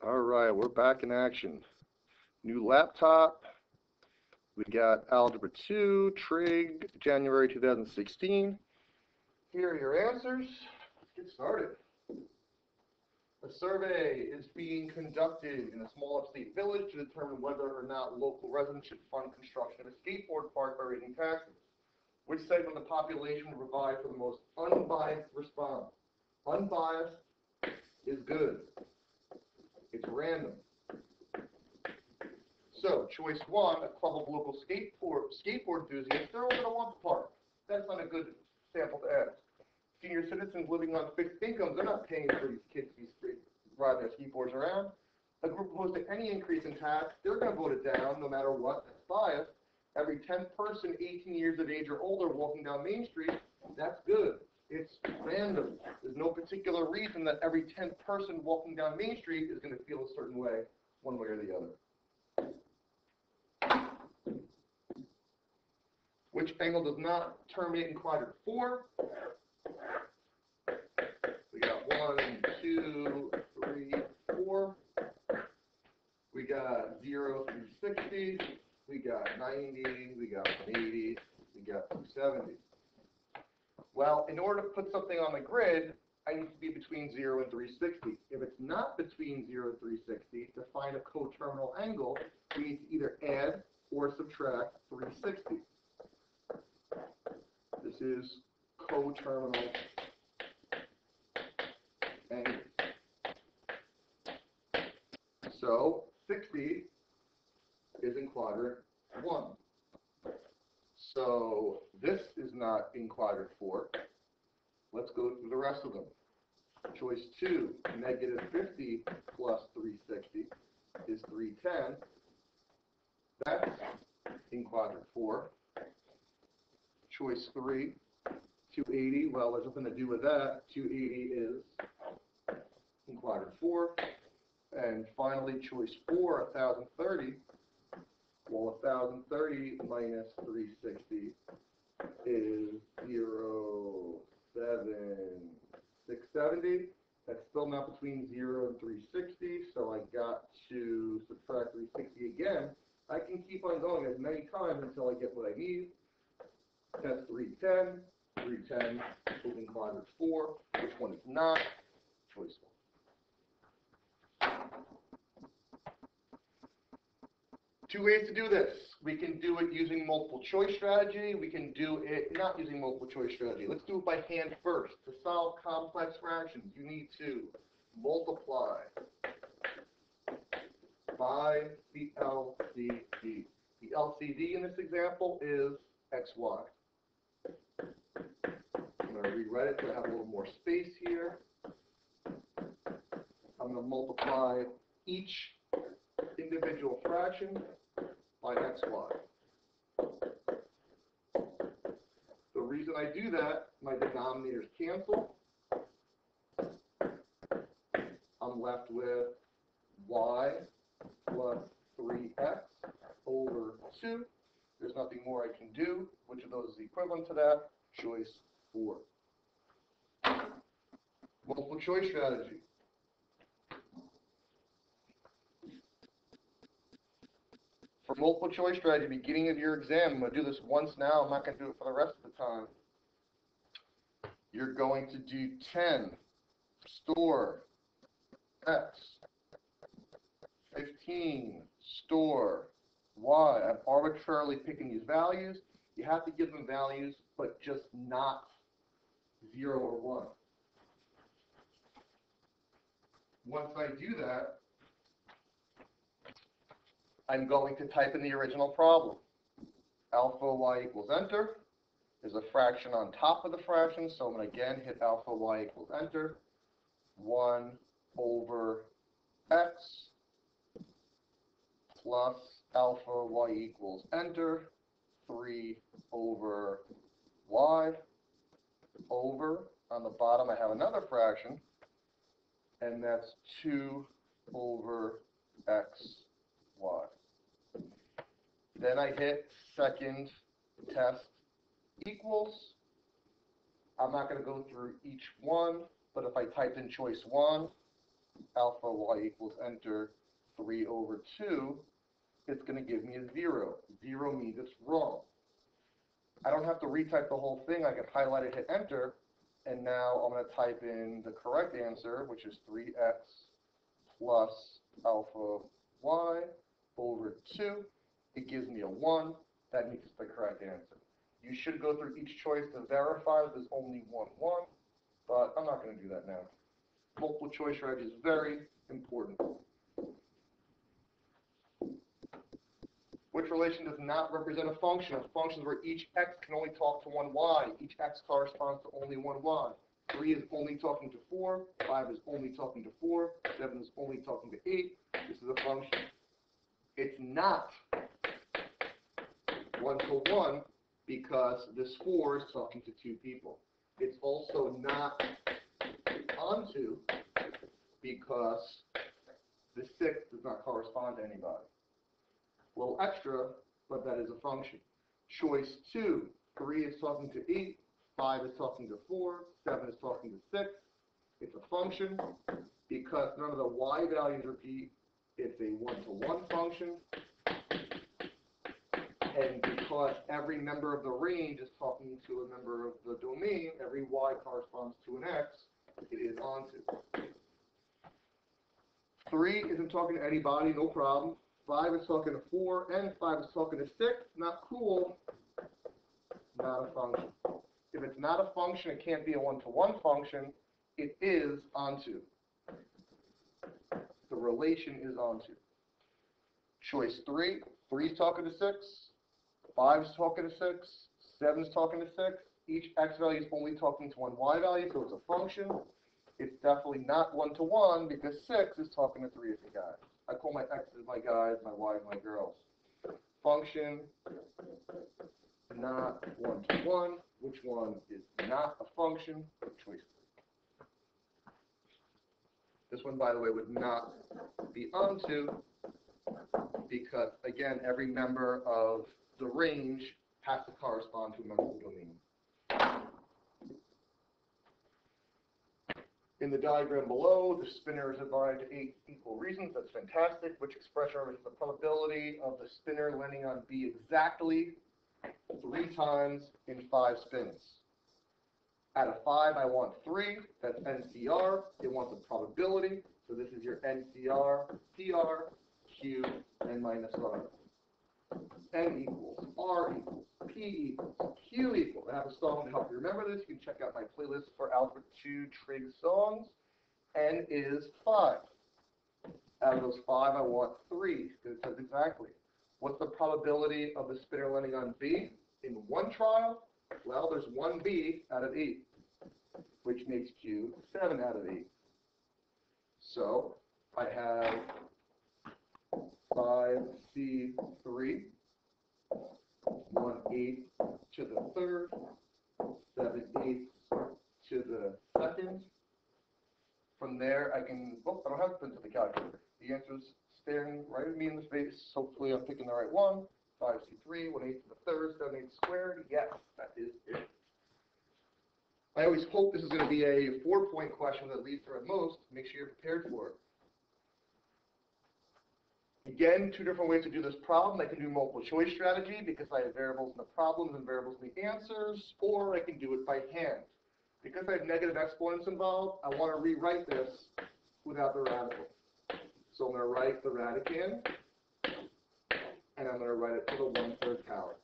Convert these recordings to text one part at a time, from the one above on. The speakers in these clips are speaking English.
All right, we're back in action. New laptop. We got Algebra 2, Trig, January 2016. Here are your answers. Let's get started. A survey is being conducted in a small upstate village to determine whether or not local residents should fund construction of a skateboard park by raising taxes. Which segment of the population will provide for the most unbiased response? Unbiased is good. It's random. So, choice one, a club of local skateboard enthusiasts, they're all going to want the park. That's not a good sample to ask. Senior citizens living on fixed incomes, they're not paying for these kids to be riding their skateboards around. A group opposed to any increase in tax, they're going to vote it down no matter what. That's biased. Every 10th person 18 years of age or older walking down Main Street, that's good. It's random. There's no particular reason that every 10th person walking down Main Street is going to feel a certain way, one way or the other. Which angle does not terminate in quadrant 4? We got 1, 2, 3, 4. We got 0 through 60. We got 90. We got 180. We got 270. Well, in order to put something on the grid, I need to be between 0 and 360. If it's not between 0 and 360, to find a coterminal angle, we need to either add or subtract 360. This is coterminal angle. So 60 is in quadrant 1. So this is not in quadrant 4. Let's go through the rest of them. Choice 2, negative 50 plus 360 is 310. That's in quadrant 4. Choice 3, 280, well, there's nothing to do with that. 280 is in quadrant 4. And finally, choice 4, 1030. Well, 1030 minus 360 is 0, 7, 670. That's still not between 0 and 360, so I got to subtract 360 again. I can keep on going as many times until I get what I need. That's 310. 310 is in quadrant 4. Which one is not? Choice 1. 2 ways to do this. We can do it using multiple choice strategy. We can do it not using multiple choice strategy. Let's do it by hand first. To solve complex fractions, you need to multiply by the LCD. The LCD in this example is XY. I'm going to rewrite it so I have a little more space here. I'm going to multiply each individual fraction by xy. The reason I do that, my denominators cancel. I'm left with y plus 3x over 2. There's nothing more I can do. Which of those is equivalent to that? Choice 4. Multiple choice strategy. For multiple choice strategy, beginning of your exam, I'm going to do this once now. I'm not going to do it for the rest of the time. You're going to do 10 store x, 15 store y. I'm arbitrarily picking these values. You have to give them values, but just not 0 or 1. Once I do that, I'm going to type in the original problem. Alpha y equals enter. There's a fraction on top of the fraction, so I'm going to again hit alpha y equals enter. 1 over x plus alpha y equals enter. 3 over y over. On the bottom, I have another fraction, and that's 2 over x y. Then I hit second test equals. I'm not going to go through each one, but if I typed in choice 1, alpha y equals enter 3 over 2, it's going to give me a 0. 0 means it's wrong. I don't have to retype the whole thing. I can highlight it, hit enter, and now I'm going to type in the correct answer, which is 3x plus alpha y over 2. It gives me a 1. That means it's the correct answer. You should go through each choice to verify that there's only one 1, but I'm not going to do that now. Multiple choice strategy is very important. Which relation does not represent a function? A function is where each x can only talk to one y. Each x corresponds to only one y. 3 is only talking to 4. 5 is only talking to 4. 7 is only talking to 8. This is a function. It's not 1-to-1 because this 4 is talking to 2 people. It's also not onto because the 6 does not correspond to anybody. A little extra, but that is a function. Choice 2, 3 is talking to 8, 5 is talking to 4, 7 is talking to 6. It's a function because none of the y values repeat. It's a 1-to-1 function. And because every member of the range is talking to a member of the domain, every y corresponds to an x, it is onto. 3 isn't talking to anybody, no problem. 5 is talking to 4, and 5 is talking to 6. Not cool. Not a function. If it's not a function, it can't be a 1-to-1 function. It is onto. The relation is onto. Choice 3, 3 is talking to 6. 5 is talking to 6. 7 is talking to 6. Each x value is only talking to one y value, so it's a function. It's definitely not 1-to-1 because 6 is talking to 3 of the guys. I call my x's my guys, my y's my girls. Function, not 1-to-1. Which one is not a function? Choice 3. This one, by the way, would not be onto because, again, every member of the range has to correspond to a member of the domain. In the diagram below, the spinner is divided to 8 equal regions. That's fantastic. Which expression represents the probability of the spinner landing on B exactly 3 times in 5 spins? Out of 5, I want 3. That's NCR. It wants a probability. So this is your NCR, PR, Q, and minus R. N equals, R equals, P equals, Q equals. I have a song to help you remember this. You can check out my playlist for Algebra 2 trig songs. N is 5. Out of those 5, I want 3, because it says exactly. What's the probability of the spinner landing on B in one trial? Well, there's 1 B out of 8, which makes Q 7 out of 8. So I have 5C3, 1/8 to the third, 7/8 to the second. From there, I can, I don't have to put into the calculator. The answer is staring right at me in the face. Hopefully, I'm picking the right one. 5C3, 1/8 to the third, 7/8 squared. Yes, that is it. I always hope this is going to be a 4-point question that leads through at most. Make sure you're prepared for it. Again, 2 different ways to do this problem. I can do multiple choice strategy because I have variables in the problems and variables in the answers, or I can do it by hand. Because I have negative exponents involved, I want to rewrite this without the radical. So I'm going to write the radicand, and I'm going to write it to the 1/3 power.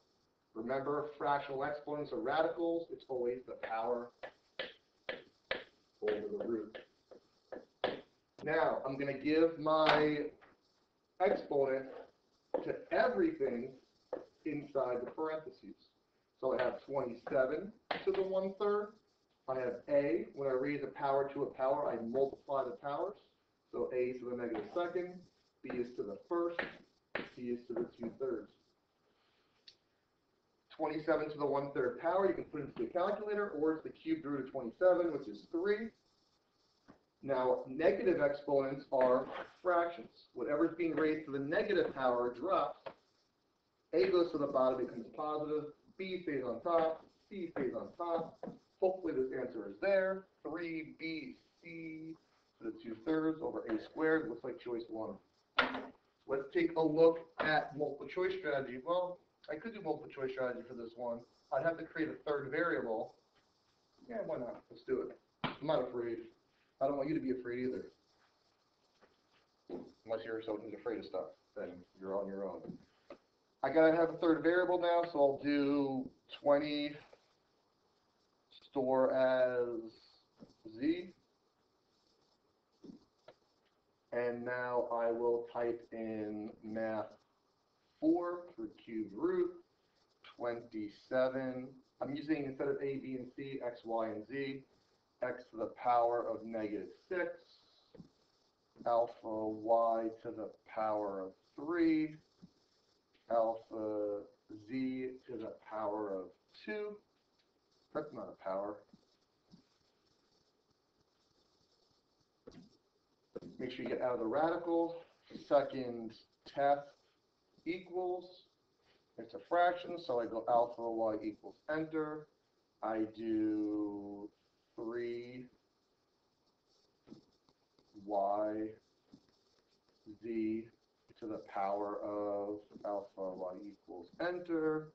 Remember, fractional exponents are radicals. It's always the power over the root. Now, I'm going to give my exponent to everything inside the parentheses. So I have 27 to the 1/3. I have a. When I raise a power to a power, I multiply the powers. So a is to the negative second, b is to the first, c is to the 2/3. 27 to the 1/3 power, you can put into the calculator, or it's the cubed root of 27, which is 3. Now, negative exponents are fractions. Whatever's being raised to the negative power drops. A goes to the bottom, becomes positive. B stays on top. C stays on top. Hopefully this answer is there. 3BC to the 2/3 over a squared. Looks like choice 1. Let's take a look at multiple choice strategy. Well, I could do multiple choice strategy for this one. I'd have to create a third variable. Yeah, why not? Let's do it. I'm not afraid. I don't want you to be afraid either. Unless you're someone who's afraid of stuff, then you're on your own. I gotta have a third variable now, so I'll do 20 store as z. And now I will type in math 4 for cubed root 27. I'm using, instead of a, b, and c, x, y, and z, x to the power of -6, alpha y to the power of 3, alpha z to the power of 2. That's not a power. Make sure you get out of the radical. Second test equals. It's a fraction, so I go alpha y equals enter. I do 3 y z to the power of alpha y equals enter,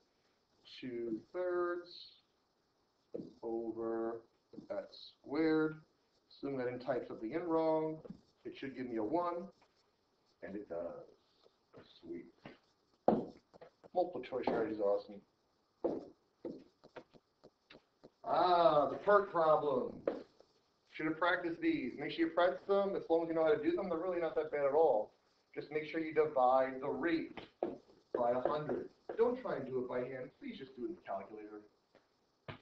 2/3 over x squared. Assuming I didn't type something in wrong, it should give me a 1, and it does. Sweet. Multiple choice strategy is awesome. The PERT problem. Should have practiced these. Make sure you practice them. As long as you know how to do them, they're really not that bad at all. Just make sure you divide the rate by 100. Don't try and do it by hand. Please just do it in the calculator.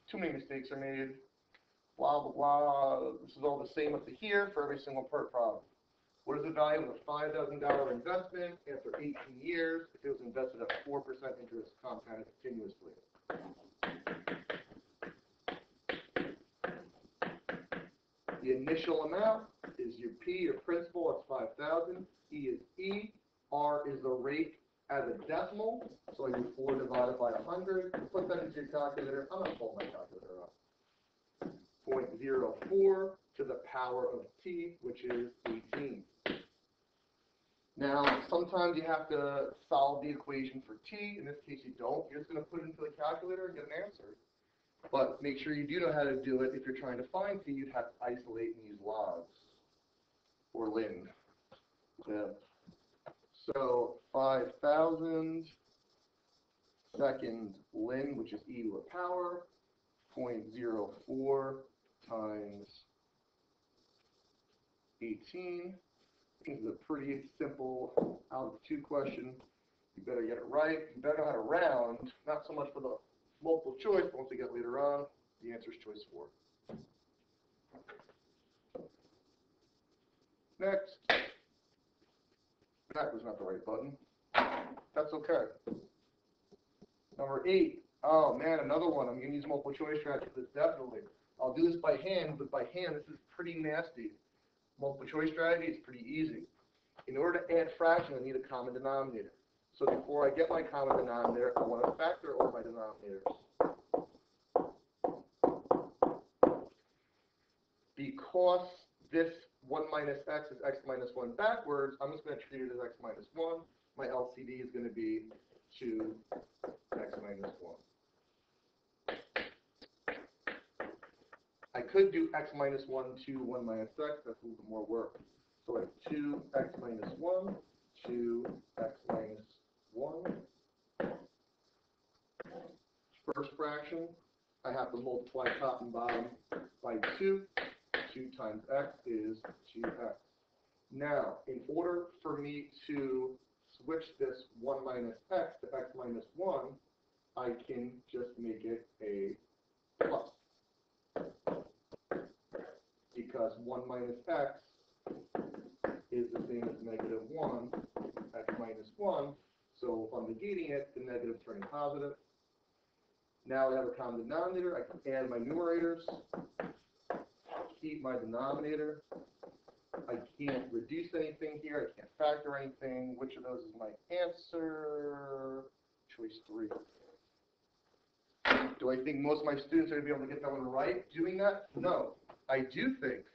Too many mistakes are made. Blah, blah, blah. This is all the same up to here for every single PERT problem. What is the value of a $5,000 investment after 18 years if it was invested at 4% interest compounded continuously? The initial amount is your P, your principal, that's 5,000. E is E. R is the rate as a decimal. So I do 4 divided by 100. Put that into your calculator. I'm going to pull my calculator up. 0.04 to the power of T, which is 18. Now, sometimes you have to solve the equation for T. In this case, you don't. You're just going to put it into the calculator and get an answer. But make sure you do know how to do it. If you're trying to find T, you'd have to isolate and use logs or ln. Yeah. So 5,000 second ln, which is e to the power, 0.04 times 18. This is a pretty simple algebra 2 question. You better get it right. You better know how to round, not so much for the multiple choice, but once we get later on, the answer is choice 4. Next. That was not the right button. That's okay. Number 8. Oh man, another one. I'm going to use multiple choice strategy for this definitely. I'll do this by hand, but by hand, this is pretty nasty. Multiple choice strategy is pretty easy. In order to add fractions, I need a common denominator. So before I get my common denominator, I want to factor over my denominators. Because this 1 minus x is x minus 1 backwards, I'm just going to treat it as x minus 1. My LCD is going to be 2x minus 1. I could do x minus 1 to 1 minus x. That's a little bit more work. So I have 2x minus 1 to x minus 1. First fraction, I have to multiply top and bottom by 2. 2 times x is 2x. Now, in order for me to switch this 1 minus x to x minus 1, I can just make it a plus. Because 1 minus x is the same as negative 1, x minus 1. So if I'm negating it, the negative turning positive. Now I have a common denominator. I can add my numerators, keep my denominator. I can't reduce anything here. I can't factor anything. Which of those is my answer? Choice 3. Do I think most of my students are going to be able to get that one right doing that? No. I do think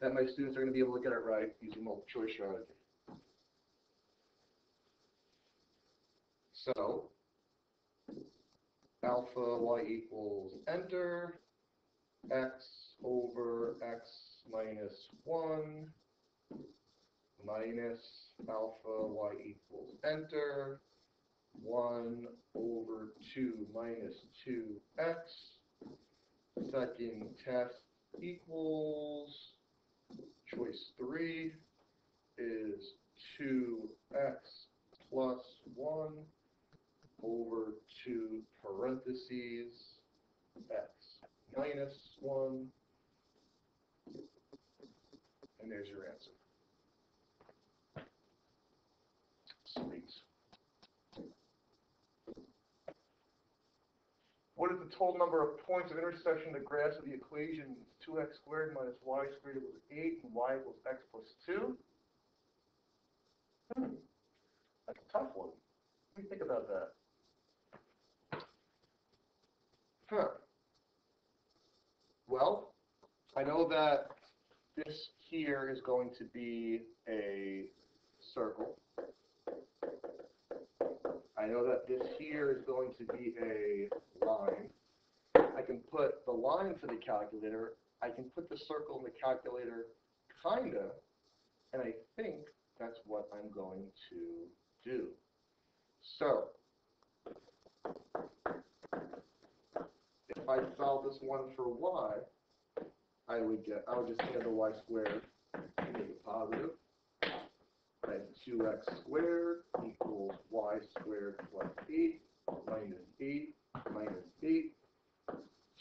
that my students are going to be able to get it right using multiple choice strategy. So, alpha y equals enter, x over x minus 1 minus alpha y equals enter, 1 over 2 minus 2x. Second test equals, choice 3 is 2x plus 1 over 2 parentheses x minus 1, and there's your answer. Sweet. What is the total number of points of intersection of the graphs of the equations 2x squared minus y squared equals 8 and y equals x plus 2? That's a tough one. What do you think about that? Well, I know that this here is going to be a circle. I know that this here is going to be a line. I can put the line to the calculator. I can put the circle in the calculator, kinda, and I think that's what I'm going to do. So, if I solve this one for y, I would just add the y squared and make it positive. Then 2x squared equals y squared plus 8 minus 8 minus 8.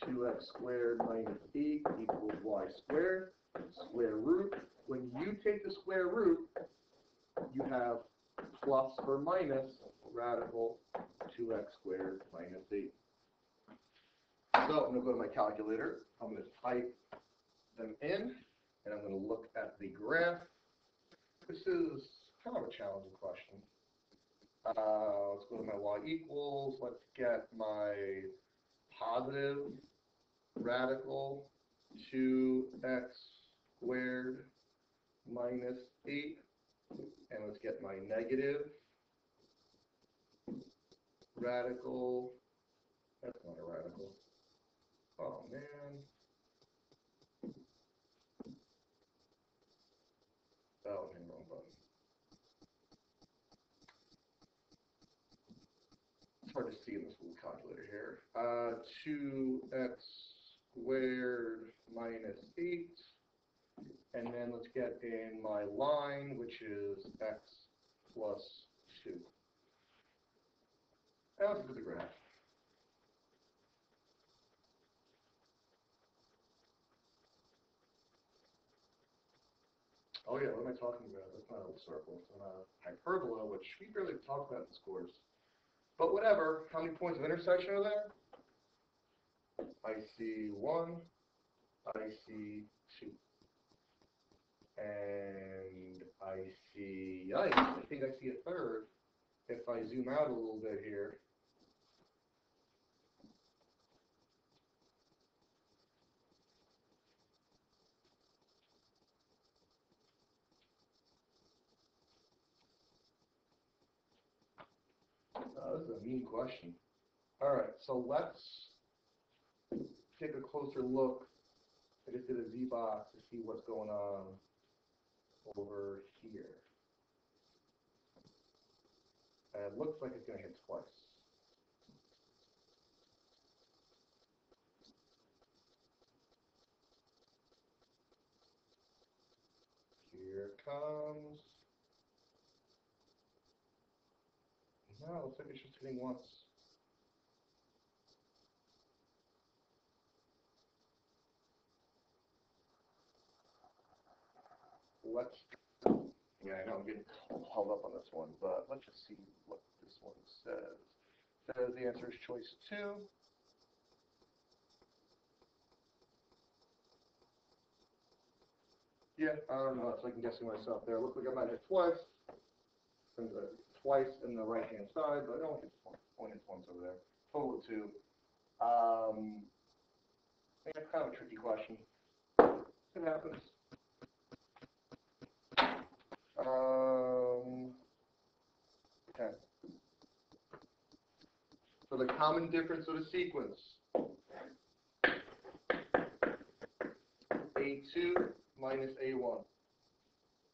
2x squared minus 8 equals y squared. Square root. When you take the square root, you have plus or minus radical 2x squared minus 8. So I'm going to go to my calculator. I'm going to type them in, and I'm going to look at the graph. This is kind of a challenging question. Let's go to my y equals. Let's get my positive radical 2x squared minus 8. And let's get my negative radical. That's not a radical. Oh, man. Oh, hang on, wrong button. It's hard to see in this little calculator here. 2x squared minus 8. And then let's get in my line, which is x plus 2. Now let's look at the graph. Oh yeah, what am I talking about? That's not a circle. It's not a hyperbola, which we barely talked about in this course. But whatever. How many points of intersection are there? I see 1. I see 2. And I see, yikes, I think I see a third. If I zoom out a little bit here, this is a mean question. All right, so let's take a closer look. I just did a Z-box to see what's going on over here. And it looks like it's going to hit twice. Here it comes. No, it looks like it's just hitting once. Let's, yeah, I know I'm getting held up on this one, but let's just see what this one says. It says the answer is choice 2. Yeah, I don't know, so I can guessing myself there. Looks like I might hit twice. Twice in the right-hand side, but it only hits once over there. Total of 2. I think that's kind of a tricky question. It happens. Common difference of the sequence. A2 minus A1.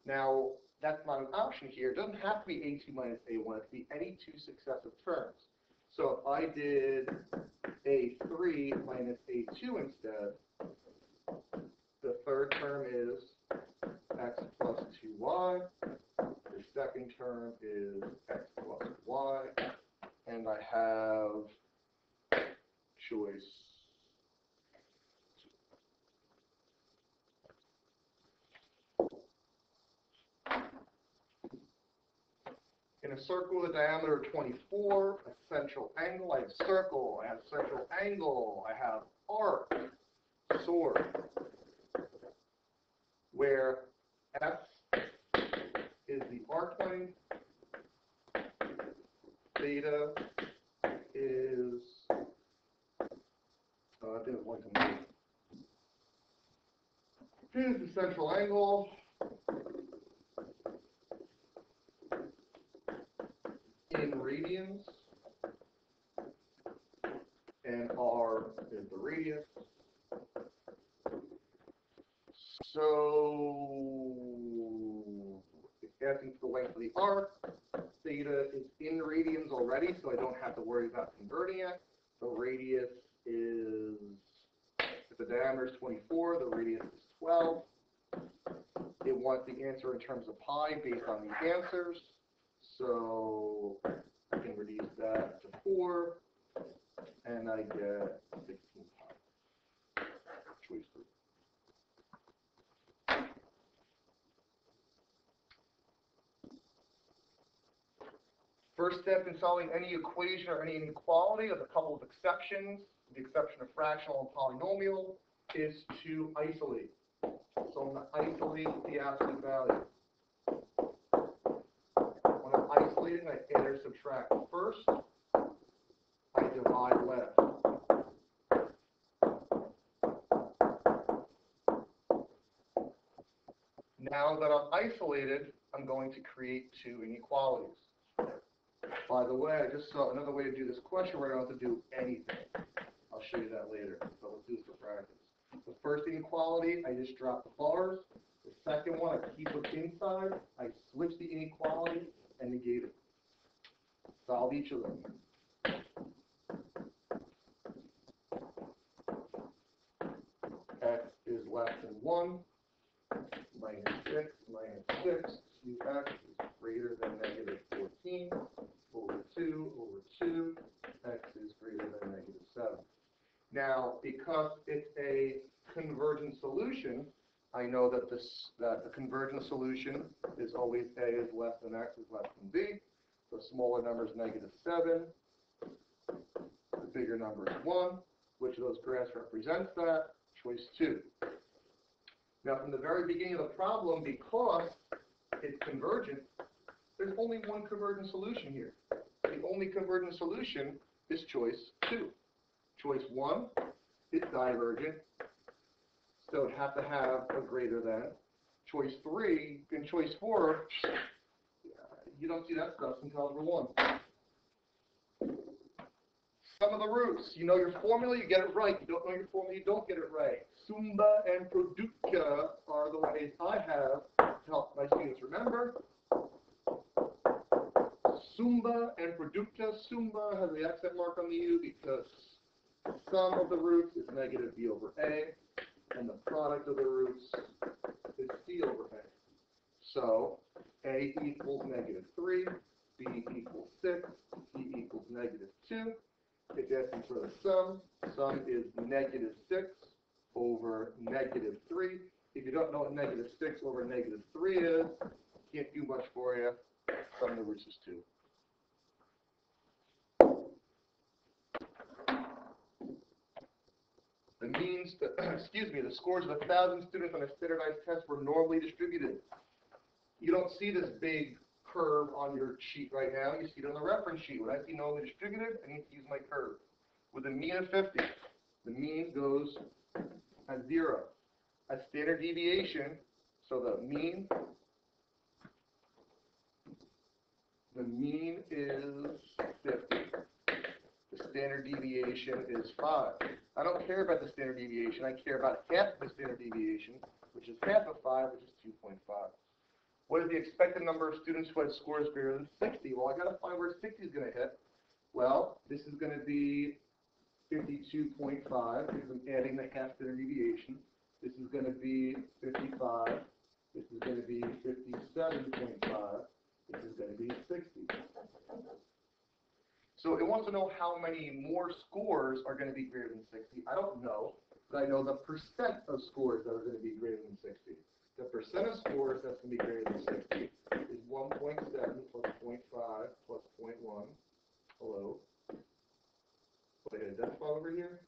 Now, that's not an option here. It doesn't have to be A2 minus A1. It can be any two successive terms. So if I did A3 minus A2 instead, the third term is x plus 2y. The second term is x plus y. And I have choice. In a circle with a diameter of 24, a central angle, I have circle, I have central angle, I have arc, sword, where S is the arc length, theta is, I think it's 1 to me. Here's the central angle. In radians, and R is the radius. So, it's asking for the length of the arc. Theta is in radians already, so I don't have to worry about converting it. The radius is, if the diameter is 24, the radius is 12. It wants the answer in terms of pi based on these answers. So I can reduce that to 4, and I get 16 pi. Choice 3. First step in solving any equation or any inequality, with a couple of exceptions, with the exception of fractional and polynomial, is to isolate. So I'm going to isolate the absolute value. When I'm isolating, I add or subtract first. I divide left. Now that I'm isolated, I'm going to create two inequalities. By the way, I just saw another way to do this question where I don't have to do anything. I'll show you that later, but let's do this for practice. The first inequality, I just drop the bars. The second one, I keep it inside. I switch the inequality and negate it. Solve each of them. X is less than 1, minus 6, minus 6, 2x is greater than negative 14, over 2, over 2, x is greater than negative 7. Now, because it's a convergent solution, I know that the convergent solution is always a is less than x is less than b. The smaller number is negative 7. The bigger number is 1. Which of those graphs represents that? Choice 2. Now, from the very beginning of the problem, because it's convergent, there's only one convergent solution here. The only convergent solution is choice 2. Choice 1 is divergent, so it has to have a greater than. Choice 3 and choice 4, you don't see that stuff in algebra 1. Some of the roots, you know your formula, you get it right. You don't know your formula, you don't get it right. Sumba and Producta are the ways I have to help my students remember. Sumba and Producta. Sumba has the accent mark on the U because the sum of the roots is negative b over a, and the product of the roots is c over a. So a equals negative 3, b equals 6, c equals negative 2. It's asking for the sum. Sum is negative 6 over negative 3. If you don't know what negative 6 over negative 3 is, can't do much for you. Sum of the roots is 2. The means, the scores of 1,000 students on a standardized test were normally distributed. You don't see this big curve on your sheet right now. You see it on the reference sheet. When I see normally distributed, I need to use my curve. With a mean of 50, the mean goes at 0. A standard deviation, so the mean is 50. The standard deviation is 5. I don't care about the standard deviation. I care about half the standard deviation, which is half of 5, which is 2.5. What is the expected number of students who had scores greater than 60? Well, I got to find where 60 is going to hit. Well, this is going to be 52.5 because I'm adding the half standard deviation. This is going to be 55. This is going to be 57.5. This is going to be 60. So it wants to know how many more scores are going to be greater than 60. I don't know, but I know the percent of scores that are going to be greater than 60. The percent of scores that's going to be greater than 60 is 1.7 plus 0.5 plus 0.1. Hello. Put a decimal over here.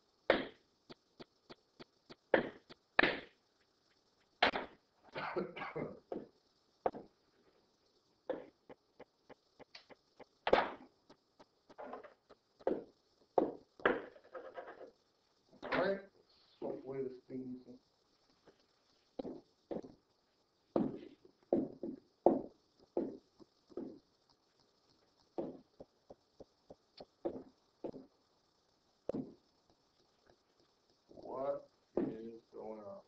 Alright, hopefully this thing's what is going on?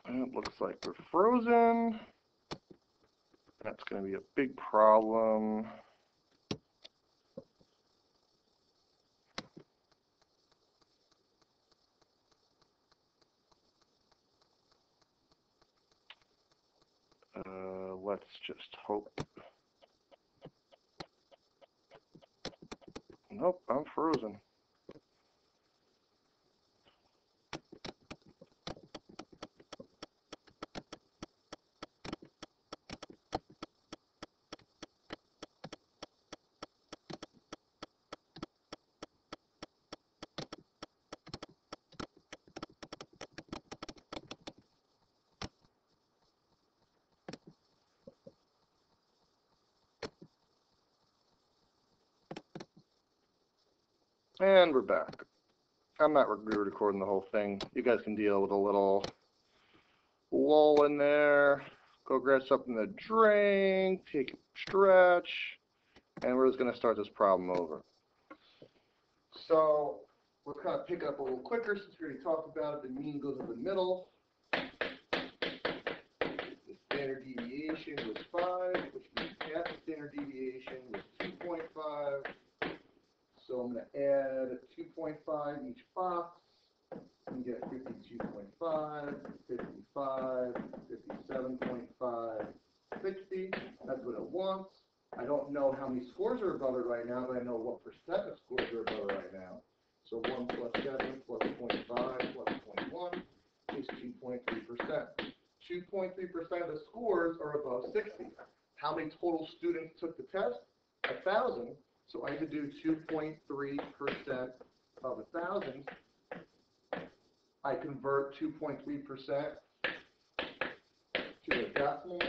And it looks like we're frozen. That's going to be a big problem. Let's just hope. Nope, I'm frozen. And we're back. I'm not re-recording the whole thing. You guys can deal with a little lull in there. Go grab something to drink, take a stretch, and we're just going to start this problem over. So we'll kind of pick up a little quicker since we already talked about it. The mean goes in the middle. The standard deviation was 5, which means half the standard deviation was 2.5. So I'm going to add 2.5 each box and get 52.5, 55, 57.5, 60. That's what it wants. I don't know how many scores are above it right now, but I know what percent of scores are above it right now. So 1 plus 7 plus 0.5 plus 0.1 is 2.3%. 2.3% of the scores are above 60. How many total students took the test? 1,000. So I could do 2.3% of 1,000. I convert 2.3% to a decimal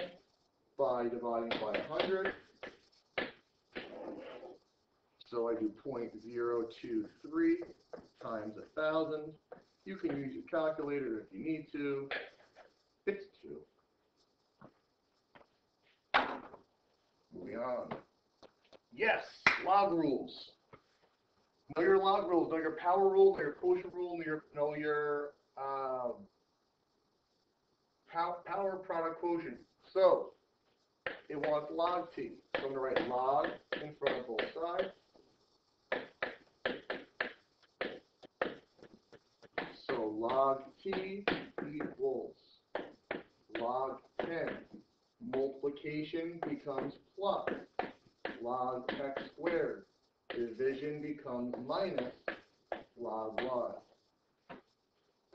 by dividing by 100. So I do 0.023 times 1,000. You can use your calculator if you need to. It's 2. Moving on. Yes, log rules. Know your log rules. Know your power rule. Know your quotient rule. Know your power product quotient. So it wants log t. So I'm going to write log in front of both sides. So log t equals log 10. Multiplication becomes plus. Log x squared. Division becomes minus log y.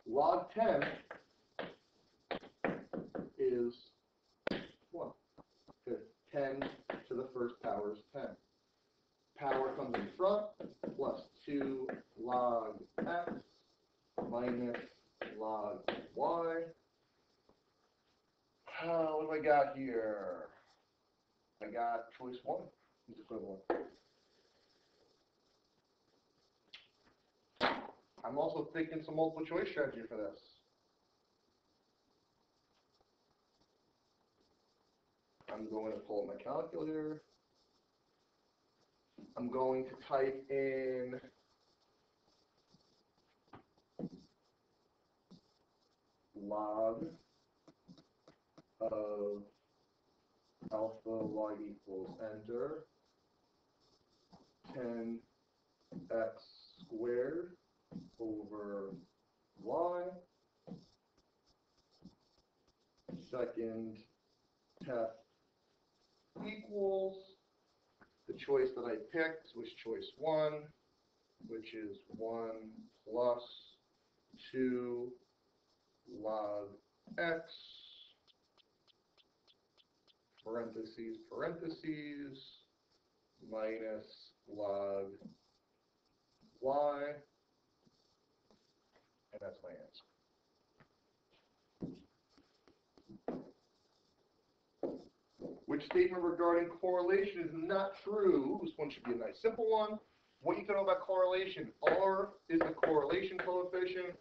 Log 10 is 1. Because 10 to the first power is 10. Power comes in front, plus 2 log x minus log y. What do I got here? I got choice 1 is equivalent. I'm also thinking some multiple choice strategy for this. I'm going to pull up my calculator. I'm going to type in log of alpha log equals enter 10x squared over y. Second test equals the choice that I picked was choice 1, which is 1 plus 2 log x, parentheses, parentheses, minus log y, and that's my answer. Which statement regarding correlation is not true? This one should be a nice simple one. What you can know about correlation? R is the correlation coefficient.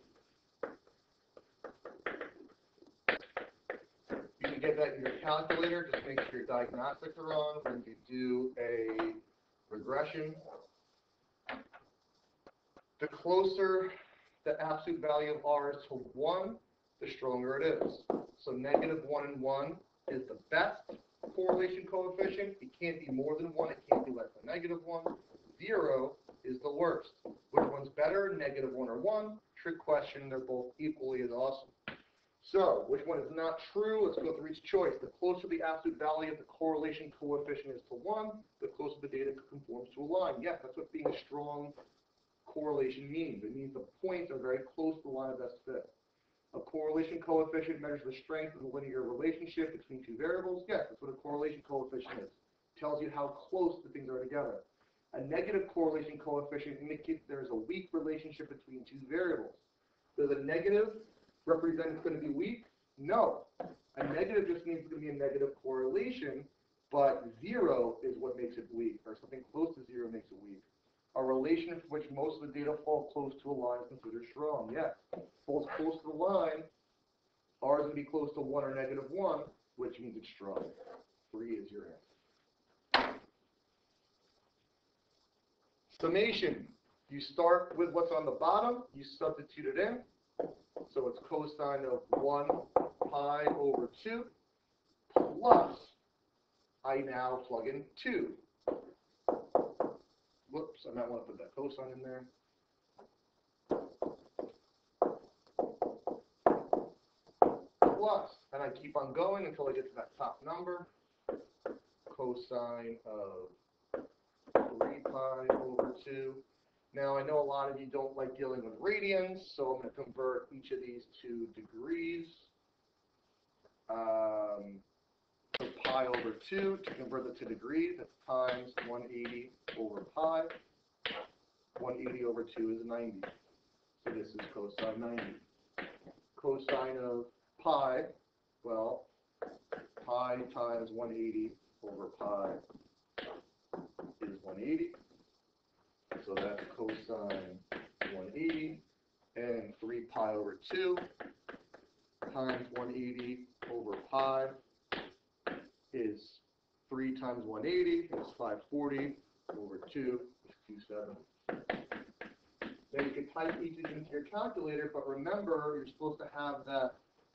You can get that in your calculator. Just make sure your diagnostics are on when you do a regression. The closer the absolute value of R is to 1, the stronger it is. So negative 1 and 1 is the best correlation coefficient. It can't be more than 1. It can't be less than negative 1. 0 is the worst. Which one's better, negative 1 or 1? Trick question. They're both equally as awesome. So, which one is not true? Let's go through each choice. The closer the absolute value of the correlation coefficient is to 1, the closer the data conforms to a line. Yes, that's what being a strong correlation means. It means the points are very close to the line of best fit. A correlation coefficient measures the strength of the linear relationship between two variables. Yes, that's what a correlation coefficient is. It tells you how close the things are together. A negative correlation coefficient indicates there's a weak relationship between two variables. Does a negative represent it's going to be weak? No. A negative just means it's going to be a negative correlation, but 0 is what makes it weak, or something close to 0 makes it weak. A relation for which most of the data fall close to a line is considered strong. Yes. Falls close to the line, R is going to be close to 1 or negative 1, which means it's strong. 3 is your answer. Summation. You start with what's on the bottom, you substitute it in. So it's cosine of 1 pi over 2 plus, I now plug in 2. Whoops, I might want to put that cosine in there. Plus, and I keep on going until I get to that top number. Cosine of 3 pi over 2. Now, I know a lot of you don't like dealing with radians, so I'm going to convert each of these to degrees. So pi over 2, to convert it to degrees, that's times 180 over pi. 180 over 2 is 90. So this is cosine 90. Cosine of pi, well, pi times 180 over pi is 180. So that's cosine 180. And 3 pi over 2 times 180 over pi is 3 times 180 is 540 over 2 is 270. Now you can type each of these into your calculator, but remember, you're supposed to have that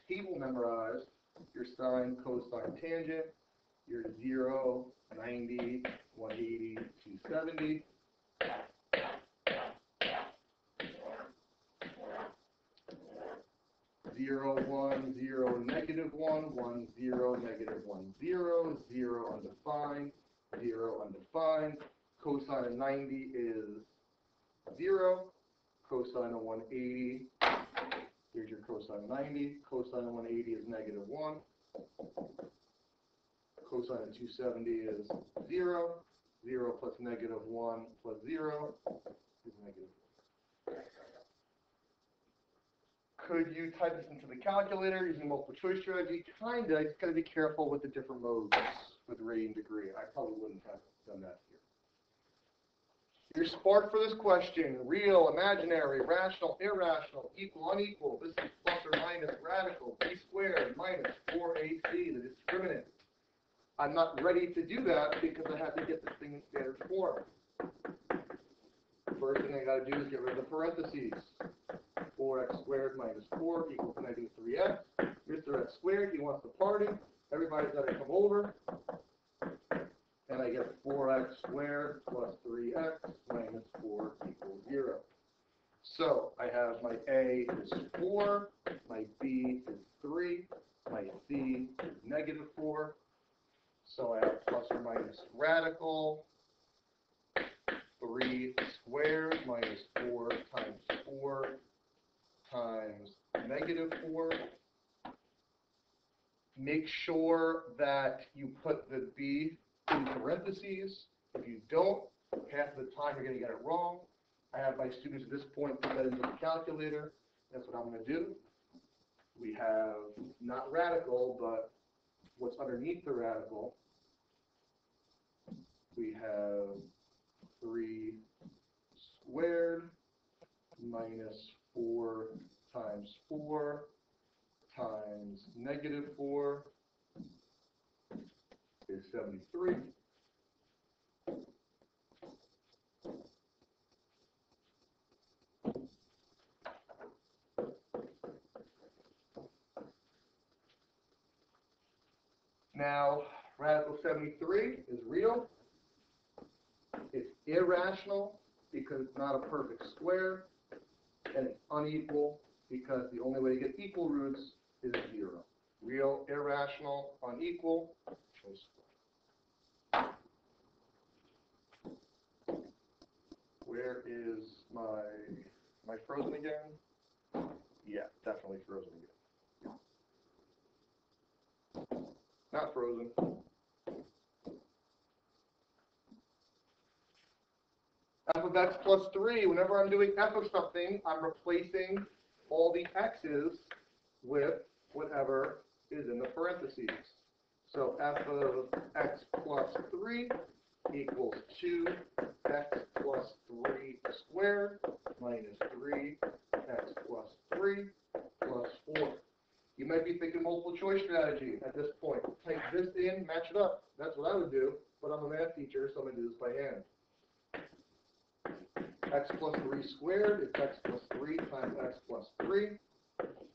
table memorized. Your sine, cosine, tangent, your 0, 90, 180, 270. Zero, 1, 0, negative 1, 1, 0, negative 1, 0, 0 undefined, 0 undefined. Cosine of 90 is 0. Cosine of 180, here's your cosine of 90. Cosine of 180 is negative 1. Cosine of 270 is 0. 0 plus negative 1 plus 0 is negative 1. Could you type this into the calculator using multiple choice strategy? Kinda. You just got to be careful with the different modes with radian degree. I probably wouldn't have done that Your spark for this question: real, imaginary, rational, irrational, equal, unequal. This is plus or minus radical, b squared minus 4ac, the discriminant. I'm not ready to do that because I have to get this thing in standard form. First thing I got to do is get rid of the parentheses. 4x squared minus 4 equals negative 3x. Mr. X squared, he wants to party. Everybody's got to come over. And I get 4x squared plus 3x minus 4 equals 0. So I have my A is 4, my B is 3, my C is negative 4. So I have plus or minus radical 3 squared minus 4 times 4 times negative 4. Make sure that you put the B in parentheses. If you don't, half the time you're going to get it wrong. I have my students at this point put that into the calculator. That's what I'm going to do. We have not radical, but what's underneath the radical. We have 3 squared minus 4 times 4 times negative 4 is 73. Now, radical 73 is real. It's irrational because it's not a perfect square. And it's unequal because the only way to get equal roots is 0. Real, irrational, unequal, choice 4. Where is am I frozen again? Yeah, definitely frozen again. Not frozen. F of x plus 3, whenever I'm doing f of something, I'm replacing all the x's with whatever is in the parentheses. So f of x plus 3 equals 2x plus 3 squared minus 3x plus 3 plus 4. You might be thinking multiple choice strategy at this point. Type this in, match it up. That's what I would do, but I'm a math teacher, so I'm going to do this by hand. X plus 3 squared is x plus 3 times x plus 3.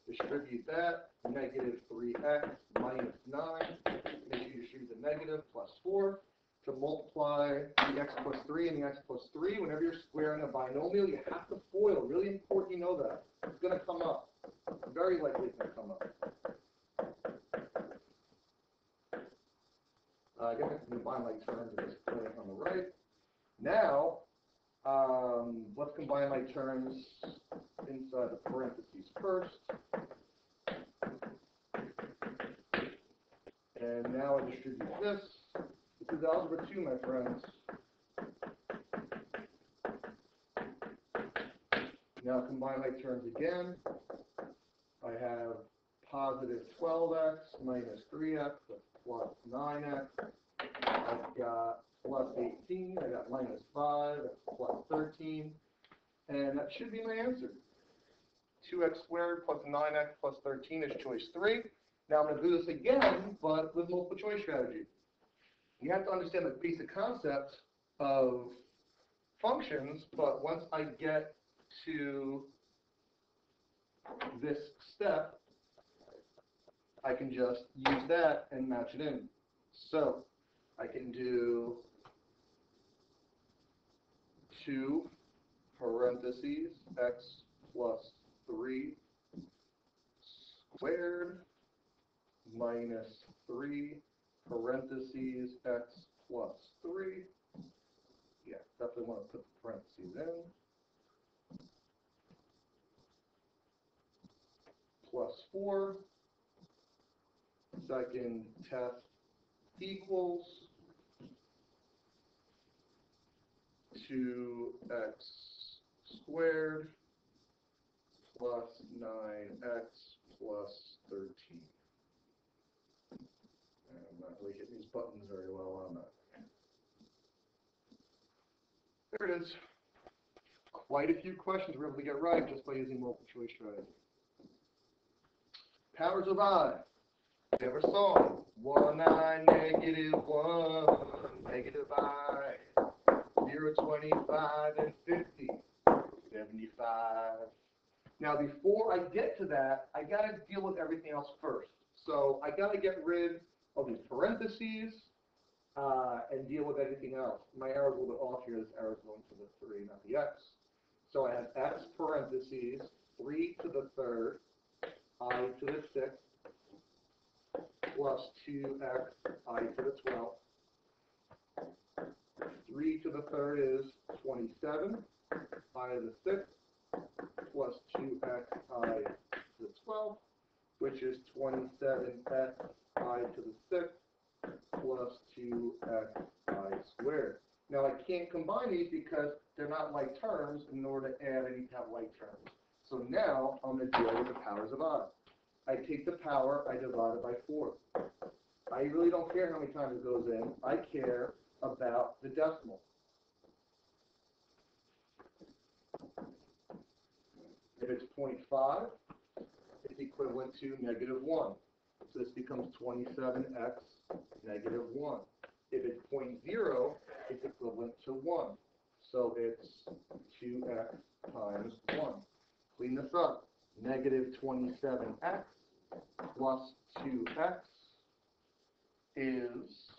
Distribute that, negative 3x minus 9. Make sure you distribute the negative plus 4. To multiply the x plus 3 and the x plus 3, whenever you're squaring a binomial, you have to FOIL. Really important you know that. It's going to come up. Very likely it's going to come up. I guess I can combine my terms at this point on the right. Now, let's combine my terms inside the parentheses first. And now I distribute this. This is algebra 2, my friends. Now combine my terms again. I have positive 12x minus 3x, that's plus 9x. I've got plus 18, I got minus 5, that's plus 13. And that should be my answer. 2x squared plus 9x plus 13 is choice 3. Now I'm going to do this again, but with multiple choice strategy. You have to understand the basic concept of functions, but once I get to this step, I can just use that and match it in. So I can do 2 parentheses x plus 3 squared minus 3 parentheses x plus 3. Yeah, definitely want to put the parentheses in. Plus 4. Second test equals 2x squared plus 9x plus 13. I'm not really hitting these buttons very well on that. There it is. Quite a few questions we're able to get right just by using multiple choice strategy. Powers of I. You ever saw 1 I, -1, negative I, 0, 25, and 50, 75. Now, before I get to that, I got to deal with everything else first. So I got to get rid of these parentheses and deal with everything else. My arrow's a little bit off here. This arrow's going to the 3, not the x. So I have x parentheses, 3 to the 3rd, I to the 6th, plus 2x I to the 12th. 3 to the 3rd is 27, I to the 6th, plus 2x I to the 12th, which is 27x I to the 6th, plus 2x I squared. Now I can't combine these because they're not like terms. In order to add, I need to have like terms. So now I'm going to deal with the powers of I. I take the power, I divide it by 4. I really don't care how many times it goes in. I care about the decimal. If it's 0.5, it's equivalent to -1. So this becomes 27x -1. If it's 0.0, it's equivalent to 1. So it's 2x times 1. Clean this up. -27x plus 2x is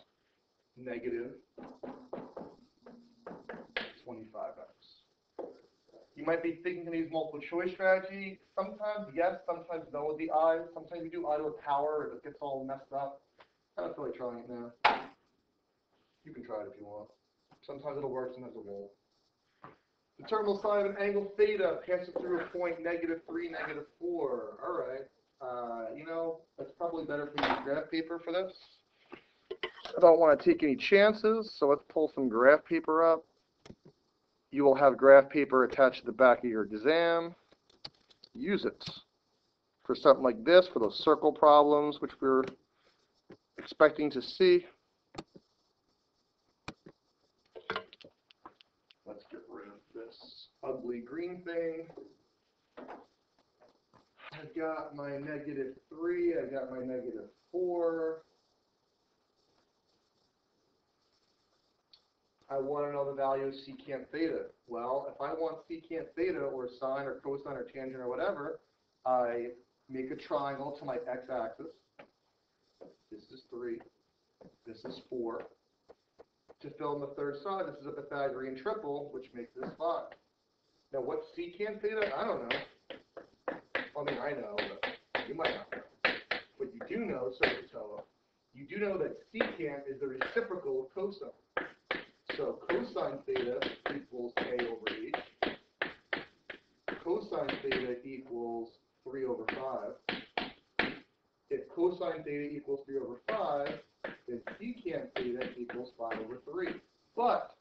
-25x. You might be thinking of these multiple choice strategy. Sometimes yes, sometimes no with the I. Sometimes you do I with power and it gets all messed up. I don't feel like trying it now. You can try it if you want. Sometimes it'll work, sometimes it won't. The terminal side of an angle theta passes through a point -3, -4. All right. You know, that's probably better for use graph paper for this. I don't want to take any chances, so let's pull some graph paper up. You will have graph paper attached to the back of your exam. Use it for something like this, for those circle problems, which we're expecting to see. Let's get rid of this ugly green thing. I've got my -3, I got my -4. I want to know the value of secant theta. Well, if I want secant theta or sine or cosine or tangent or whatever, I make a triangle to my x-axis. This is 3. This is 4. To fill in the third side, this is a Pythagorean triple, which makes this 5. Now, what's secant theta? I don't know. I mean, I know, but you might not know. But you do know, so you do know that secant is the reciprocal of cosine. So cosine theta equals a over h. Cosine theta equals 3 over 5. If cosine theta equals 3 over 5, then secant theta equals 5 over 3. But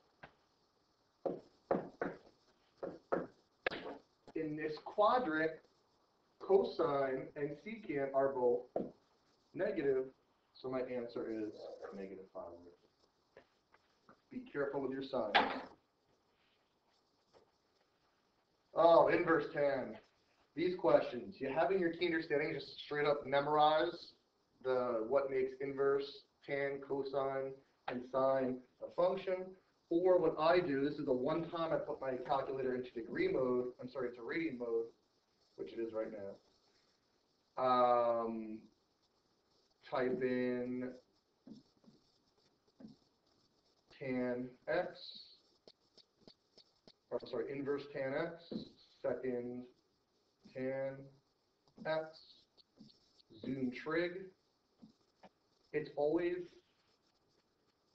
in this quadrant, cosine and secant are both negative, so my answer is -5 over 3. Be careful with your signs. Oh, inverse tan. These questions, you have in your key understanding, just straight up memorize what makes inverse, tan, cosine, and sine a function. Or what I do, this is the one time I put my calculator into degree mode, I'm sorry, into radian mode, which it is right now. Type in tan x, or sorry, inverse tan x, second tan x, zoom trig. It's always,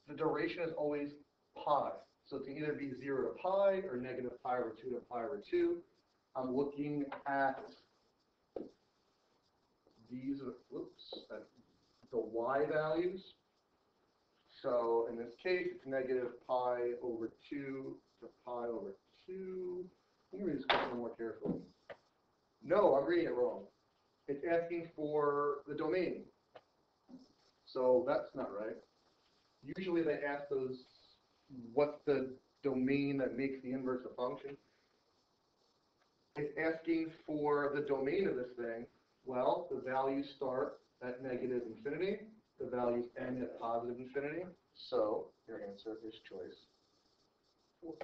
the duration is always pi. So it can either be 0 to pi or -pi over 2 to pi over 2. I'm looking at these, at the y values. So in this case, it's -pi over 2 to pi over 2. Let me read this question more carefully. No, I'm reading it wrong. It's asking for the domain. So that's not right. Usually they ask those, what's the domain that makes the inverse a function? It's asking for the domain of this thing. Well, the values start at negative infinity. The values end at positive infinity. So your answer is choice 4.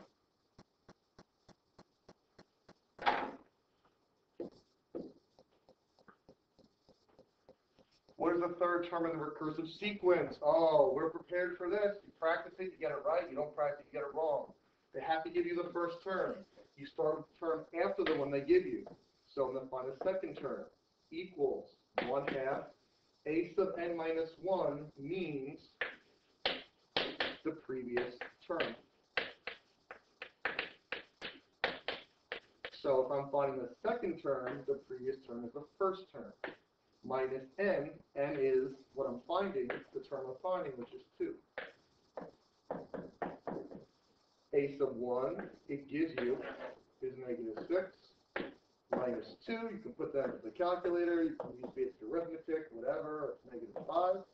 What is the third term in the recursive sequence? Oh, we're prepared for this. You practice it, you get it right. You don't practice, you get it wrong. They have to give you the first term. You start with the term after the one they give you. So I'm going to find the second term. Equals 1/2. A sub n minus 1 means the previous term. So if I'm finding the second term, the previous term is the first term. Minus n is what I'm finding, the term I'm finding, which is 2. A sub 1, it gives you, is negative 6. Minus 2, you can put that into the calculator, you can use basic arithmetic, whatever, it's negative 5.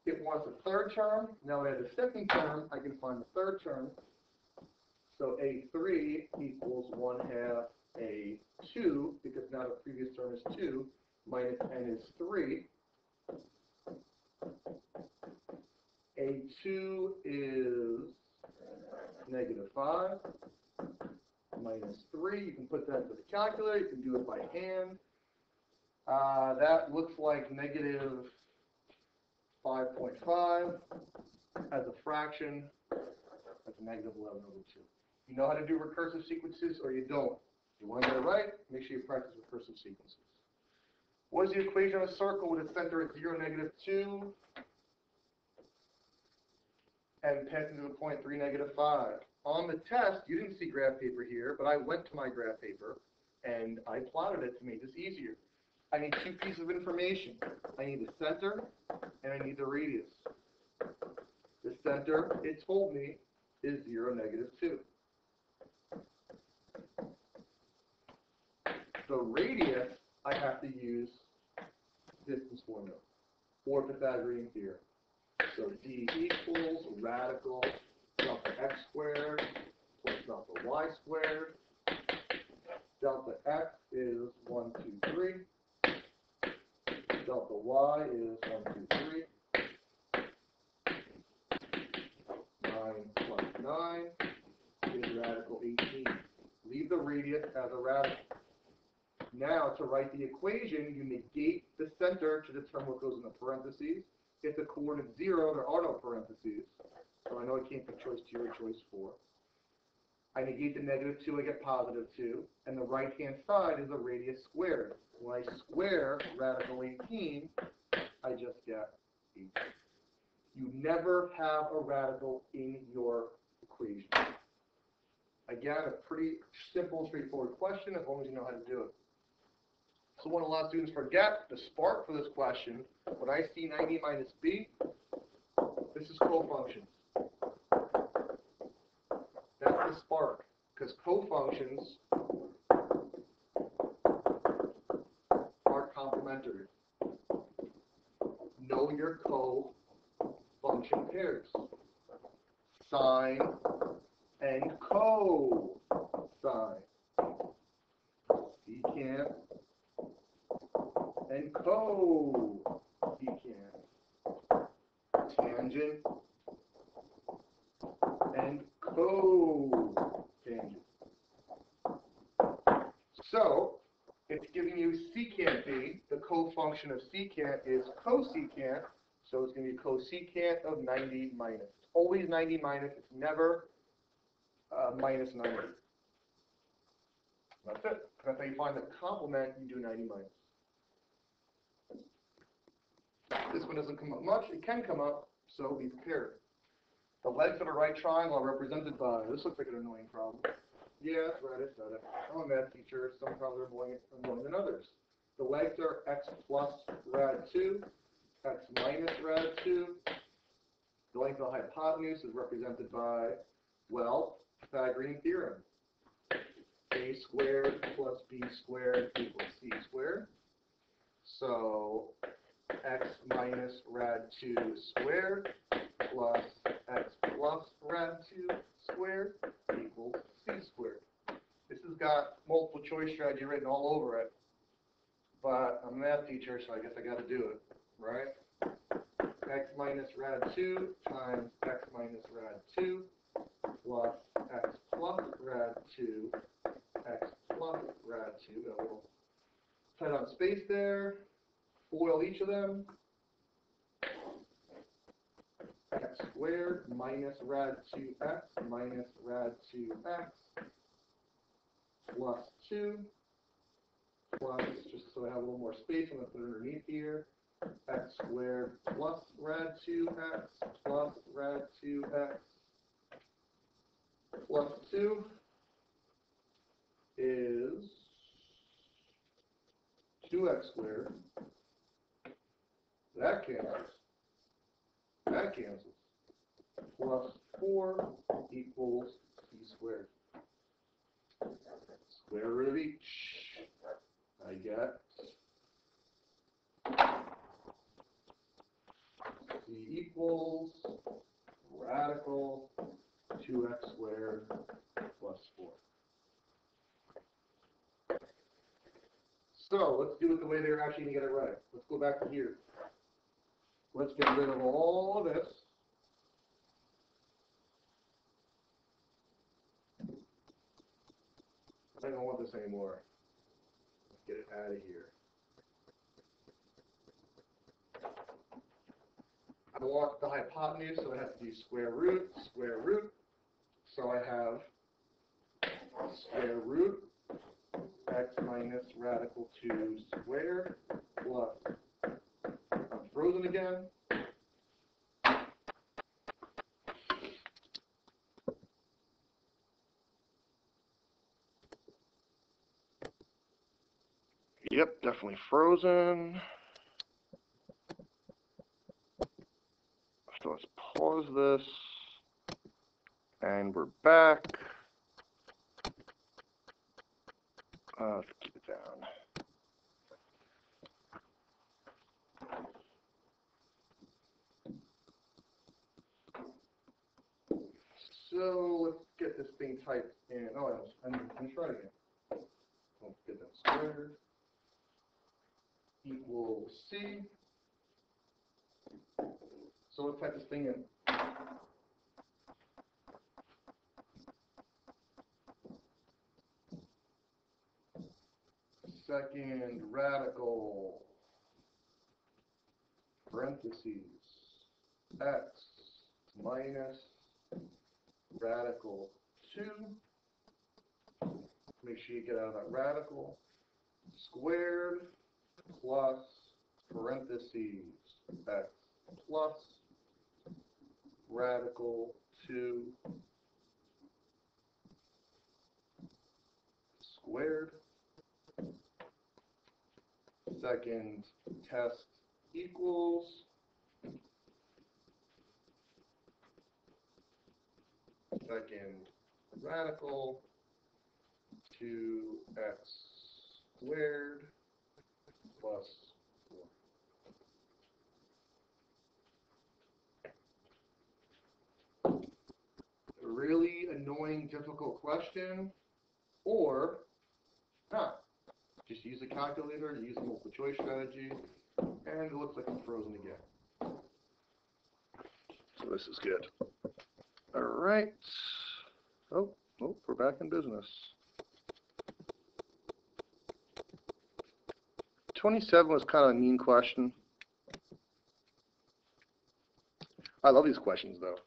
It wants a third term. Now I have the second term, I can find the third term. So A3 equals 1/2 A2, because now the previous term is 2, minus n is 3. A2 is negative 5, minus 3. You can put that into the calculator. You can do it by hand. That looks like negative 5.5 as a fraction. That's a negative 11 over 2. You know how to do recursive sequences or you don't. If you want to get it right, make sure you practice recursive sequences. What is the equation of a circle with its center at 0, negative 2, and passing to the point 3, negative 5? On the test, you didn't see graph paper here, but I went to my graph paper, and I plotted it to make this easier. I need 2 pieces of information. I need the center, and I need the radius. The center, it told me, is 0, negative 2. The radius, I have to use distance formula, or Pythagorean theorem. So d equals radical delta x squared plus delta y squared. Delta x is 1, 2, 3. Delta y is 1, 2, 3. 9 plus 9 is radical 18. Leave the radius as a radical. Now, to write the equation, you negate the center to determine what goes in the parentheses. If the coordinate's 0, there are no parentheses. So I know I can't pick choice 2 or choice 4. I negate the negative 2, I get positive 2. And the right-hand side is the radius squared. When I square radical 18, I just get 18. You never have a radical in your equation. Again, a pretty simple, straightforward question as long as you know how to do it. So what a lot of students forget, the spark for this question, when I see 90 minus b, this is cofunctions. That's the spark, because cofunctions are complementary. Know your co-function pairs. Sine and cosine. Secant and cosecant. Tangent and cotangent. So, it's giving you secant b. The cofunction of secant is cosecant, so it's going to be cosecant of 90 minus. It's always 90 minus. It's never minus 90. That's it. That's how you find the complement, you do 90 minus. This one doesn't come up much. It can come up, so be prepared. The legs of a right triangle are represented by, this looks like an annoying problem. Yeah, that's right, I said it. I'm a math teacher. Some problems are more than others. The legs are x plus rad 2, x minus rad 2. The length of the hypotenuse is represented by, well, Pythagorean theorem. A squared plus b squared equals c squared. So x minus rad 2 squared plus x plus rad 2 squared equals c squared. This has got multiple choice strategy written all over it, but I'm a math teacher, so I guess I got to do it, right? X minus rad 2 times x minus rad 2 plus x plus rad 2, x plus rad 2. Got a little tight on space there. FOIL each of them. X squared minus rad 2x minus rad 2x plus 2 plus, just so I have a little more space, I'm going to put it underneath here, x squared plus rad 2x plus rad 2x plus 2 is 2x squared. That cancels. That cancels. Plus 4 equals c squared. Square root of each. I get c equals radical 2x squared plus 4. So let's do it the way they're actually going to get it right. Let's go back to here. Let's get rid of all of this. I don't want this anymore. Let's get it out of here. I want the hypotenuse, so I have to do square root. So I have square root x minus radical 2 squared plus, I'm frozen again. Yep, definitely frozen. So let's pause this, and we're back. Let's keep it down. So let's get this thing typed in. Oh, I'm try it again. Let's get that squared equals c. So let's type this thing in. Second radical parentheses x minus radical 2. Make sure you get out of that radical. Squared plus parentheses x plus radical 2 squared. Second test equals second radical 2x squared plus 4. A really annoying, difficult question, or not. Just use a calculator, use a multiple choice strategy, and it looks like I'm frozen again. So this is good. All right. Oh, we're back in business. 27 was kind of a mean question. I love these questions, though.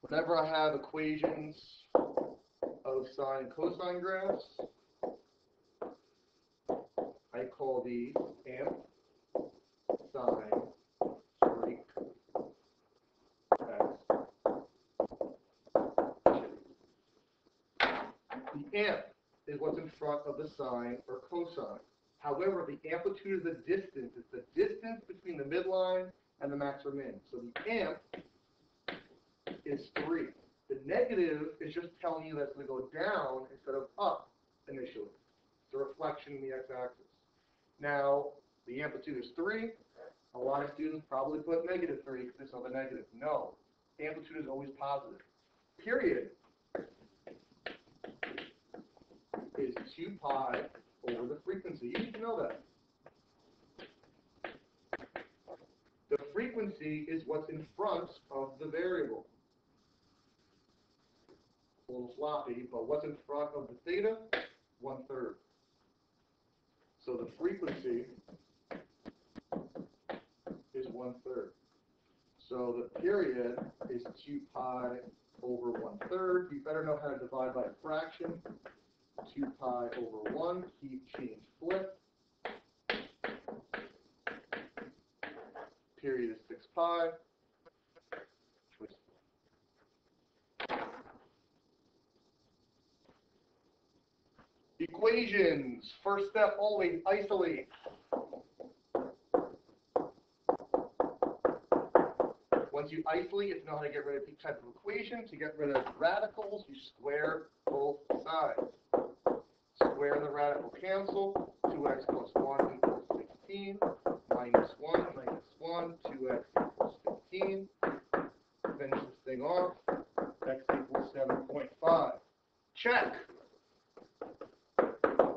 Whenever I have equations of sine and cosine graphs, I call these amp, sine, Greek, x. The amp is what's in front of the sine or cosine. However, the amplitude is the distance. It's the distance between the midline and the max or min. So the amp is 3. The negative is just telling you that it's going to go down instead of up initially. It's a reflection in the x-axis. Now, the amplitude is 3. A lot of students probably put -3 because they saw the negative. No, amplitude is always positive. Period. is 2 pi over the frequency. You need to know that. The frequency is what's in front of the variable. A little sloppy, but what's in front of the theta? 1/3. So the frequency is 1/3. So the period is 2 pi over 1/3. You better know how to divide by a fraction. 2 pi over 1, keep, change, flip. Period is 6 pi. Choice. Equations. First step, always isolate. Once you isolate, you know how to get rid of each type of equation. To get rid of radicals, you square both sides. Square the radical cancel. 2x plus 1 equals 16. Minus 1 minus 1. 2x equals 15. Finish this thing off. X equals 7.5. Check.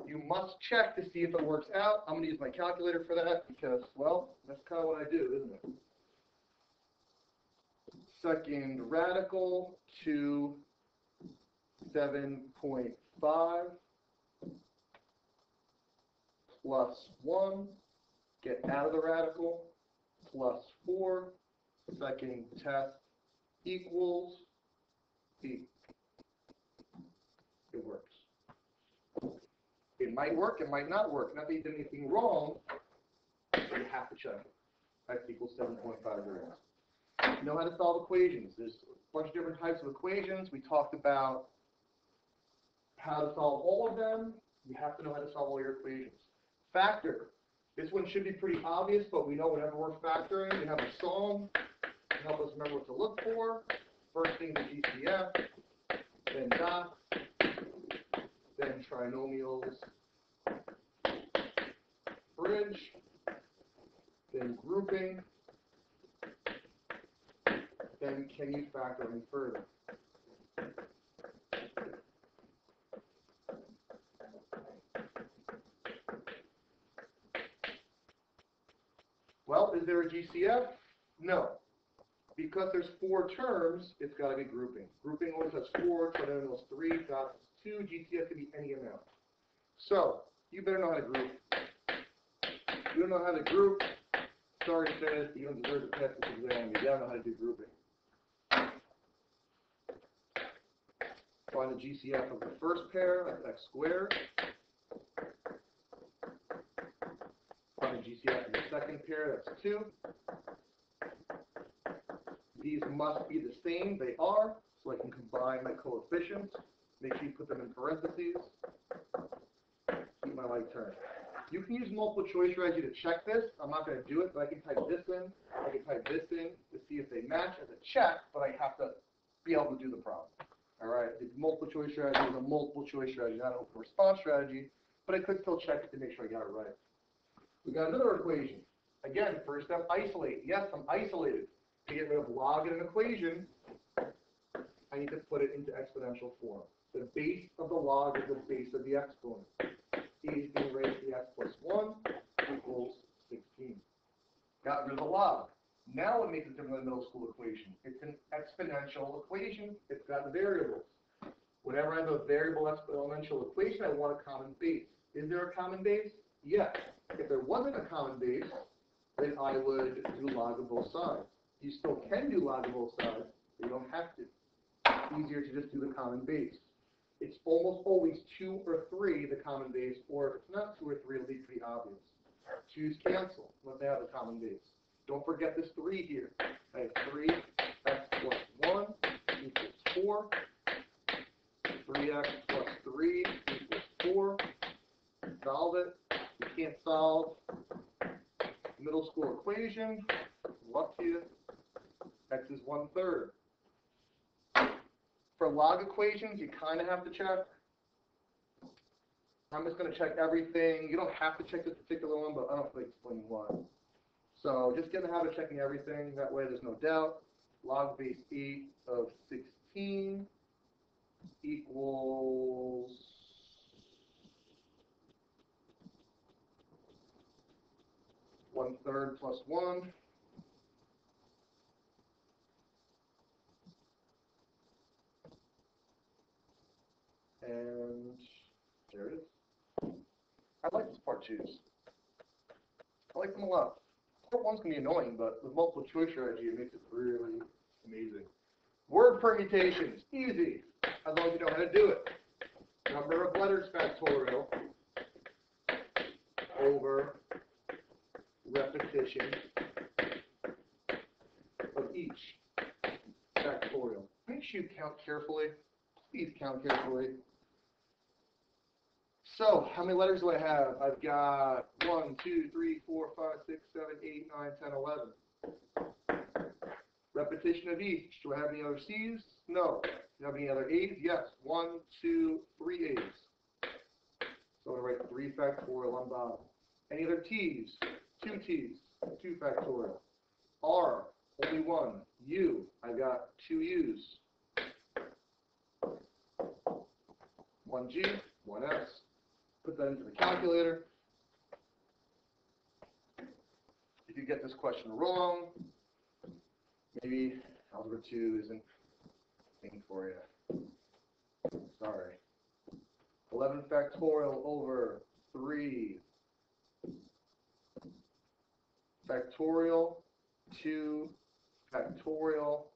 You must check to see if it works out. I'm going to use my calculator for that because, well, that's kind of what I do, isn't it? Second radical to 7.5 plus 1. Get out of the radical. Plus 4. Second test equals 8. It works. It might work, it might not work. Not that you did anything wrong, but you have to check it. X equals 7.5 grams. You know how to solve equations. There's a bunch of different types of equations. We talked about how to solve all of them. You have to know how to solve all your equations. Factor. This one should be pretty obvious, but we know whenever we're factoring, we have a song to help us remember what to look for. First thing, the GCF, then dots, then trinomials, bridge, then grouping, then can you factor any further? Well, is there a GCF? No. Because there's 4 terms, it's got to be grouping. Grouping always has 4, trinomials 3, dots 2, GCF can be any amount. So, you better know how to group. If you don't know how to group, sorry to say this, you don't deserve to pass this exam. You don't know how to do grouping. Find the GCF of the first pair, that's x squared. Find the GCF of the second pair, that's 2. These must be the same, they are, so I can combine my coefficients. Make sure you put them in parentheses. Keep my light turned. You can use multiple choice strategy to check this. I'm not going to do it, but I can type this in. I can type this in to see if they match as a check, but I have to be able to do the problem. All right, the multiple choice strategy is a multiple choice strategy, not an open response strategy, but I could still check it to make sure I got it right. We got another equation. Again, first step, isolate. Yes, I'm isolated. To get rid of log in an equation, I need to put it into exponential form. The base of the log is the base of the exponent. E is being raised to the x plus 1 equals 16. Got rid of the log. Now it makes it different than the middle school equation. It's an exponential equation. It's got variables. Whenever I have a variable exponential equation, I want a common base. Is there a common base? Yes. If there wasn't a common base, then I would do log of both sides. You still can do log of both sides, but you don't have to. It's easier to just do the common base. It's almost always 2 or 3, the common base, or if it's not 2 or 3, it'll be pretty obvious. Choose cancel, let they have a common base. Don't forget this 3 here. I have 3, x plus 1 equals 4. 3x plus 3 equals 4. Solve it. You can't solve middle school equation. Up to you. X is 1/3. For log equations, you kind of have to check. I'm just going to check everything. You don't have to check this particular one, but I don't feel like explaining why. So just get in the habit of checking everything. That way there's no doubt. Log base 8 of 16 equals 1/3 plus 1. And there it is. I like this part 2s. I like them a lot. Part 1's going to be annoying, but the multiple choice strategy, it makes it really amazing. Word permutations, easy, as long as you know how to do it. Number of letters factorial over repetition of each factorial. Make sure you count carefully. Please count carefully. So, how many letters do I have? I've got 1, 2, 3, 4, 5, 6, 7, 8, 9, 10, 11. Repetition of each. Do I have any other C's? No. Do you have any other A's? Yes. 1, 2, 3 A's. So I'm going to write 3 factorial on bottom. Any other T's? 2 T's. 2 factorial. R, only 1. U, I got 2 U's. 1 G, 1 S. Put that into the calculator. If you get this question wrong, maybe algebra 2 isn't thing for you. Sorry. 11 factorial over 3 factorial 2 factorial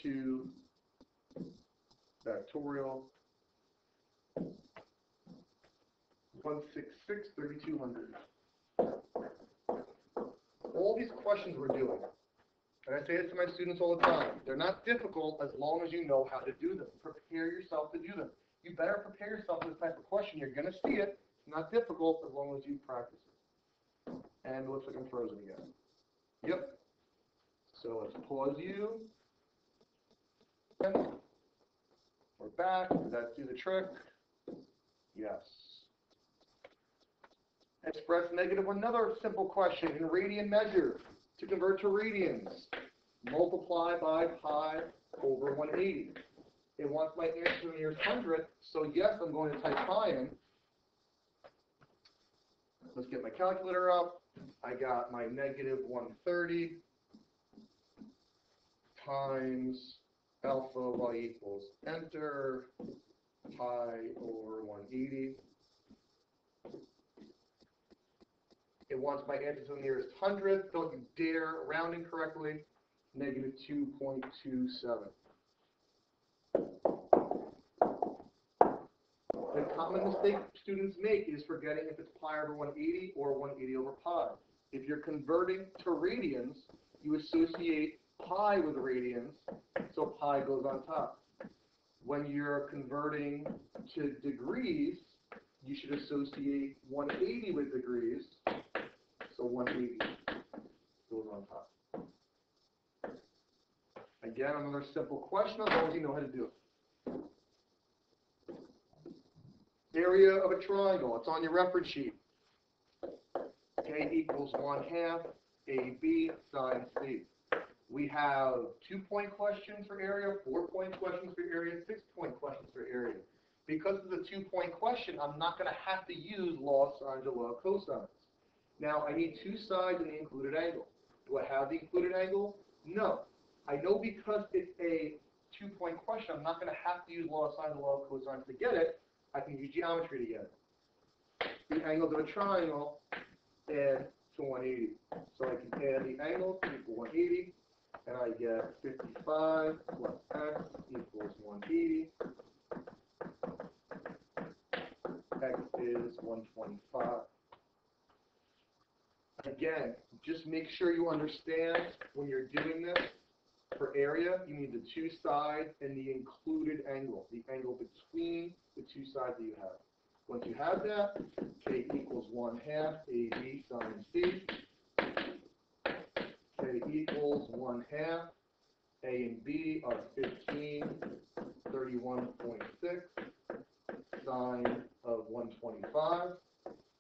2 factorial 166 3200. All these questions we're doing, and I say this to my students all the time, they're not difficult as long as you know how to do them. Prepare yourself to do them. You better prepare yourself for this type of question. You're going to see it. It's not difficult as long as you practice it. And it looks like I'm frozen again. Yep. So let's pause you. We're back. Does that do the trick? Yes. Express negative. Another simple question in radian measure. To convert to radians, multiply by pi over 180. It wants my answer in nearest hundredth, so yes, I'm going to type pi in. Let's get my calculator up. I got my negative 130 times alpha y equals enter pi over 180. It wants my answer to the nearest hundredth. Don't you dare round incorrectly. Negative 2.27. The common mistake students make is forgetting if it's pi over 180 or 180 over pi. If you're converting to radians, you associate pi with radians, so pi goes on top. When you're converting to degrees, you should associate 180 with degrees, so 180 goes on top. Again, another simple question as long as you know how to do it. Area of a triangle, it's on your reference sheet. A equals 1/2 AB sine C. We have 2-point questions for area, 4-point questions for area, 6-point questions for area. Because it's a 2-point question, I'm not going to have to use law of sines or law of cosines. Now, I need 2 sides in the included angle. Do I have the included angle? No. I know because it's a 2-point question, I'm not going to have to use law of sines or law of cosines to get it. I can use geometry to get it. The angles of a triangle add to 180. So I can add the angles equal 180, and I get 55 plus x equals 180. X is 125. Again, just make sure you understand when you're doing this. For area, you need the 2 sides and the included angle, the angle between the 2 sides that you have. Once you have that, K equals 1/2 AB sine C. K equals 1/2. A and B are 15, 31.6, sine of 125.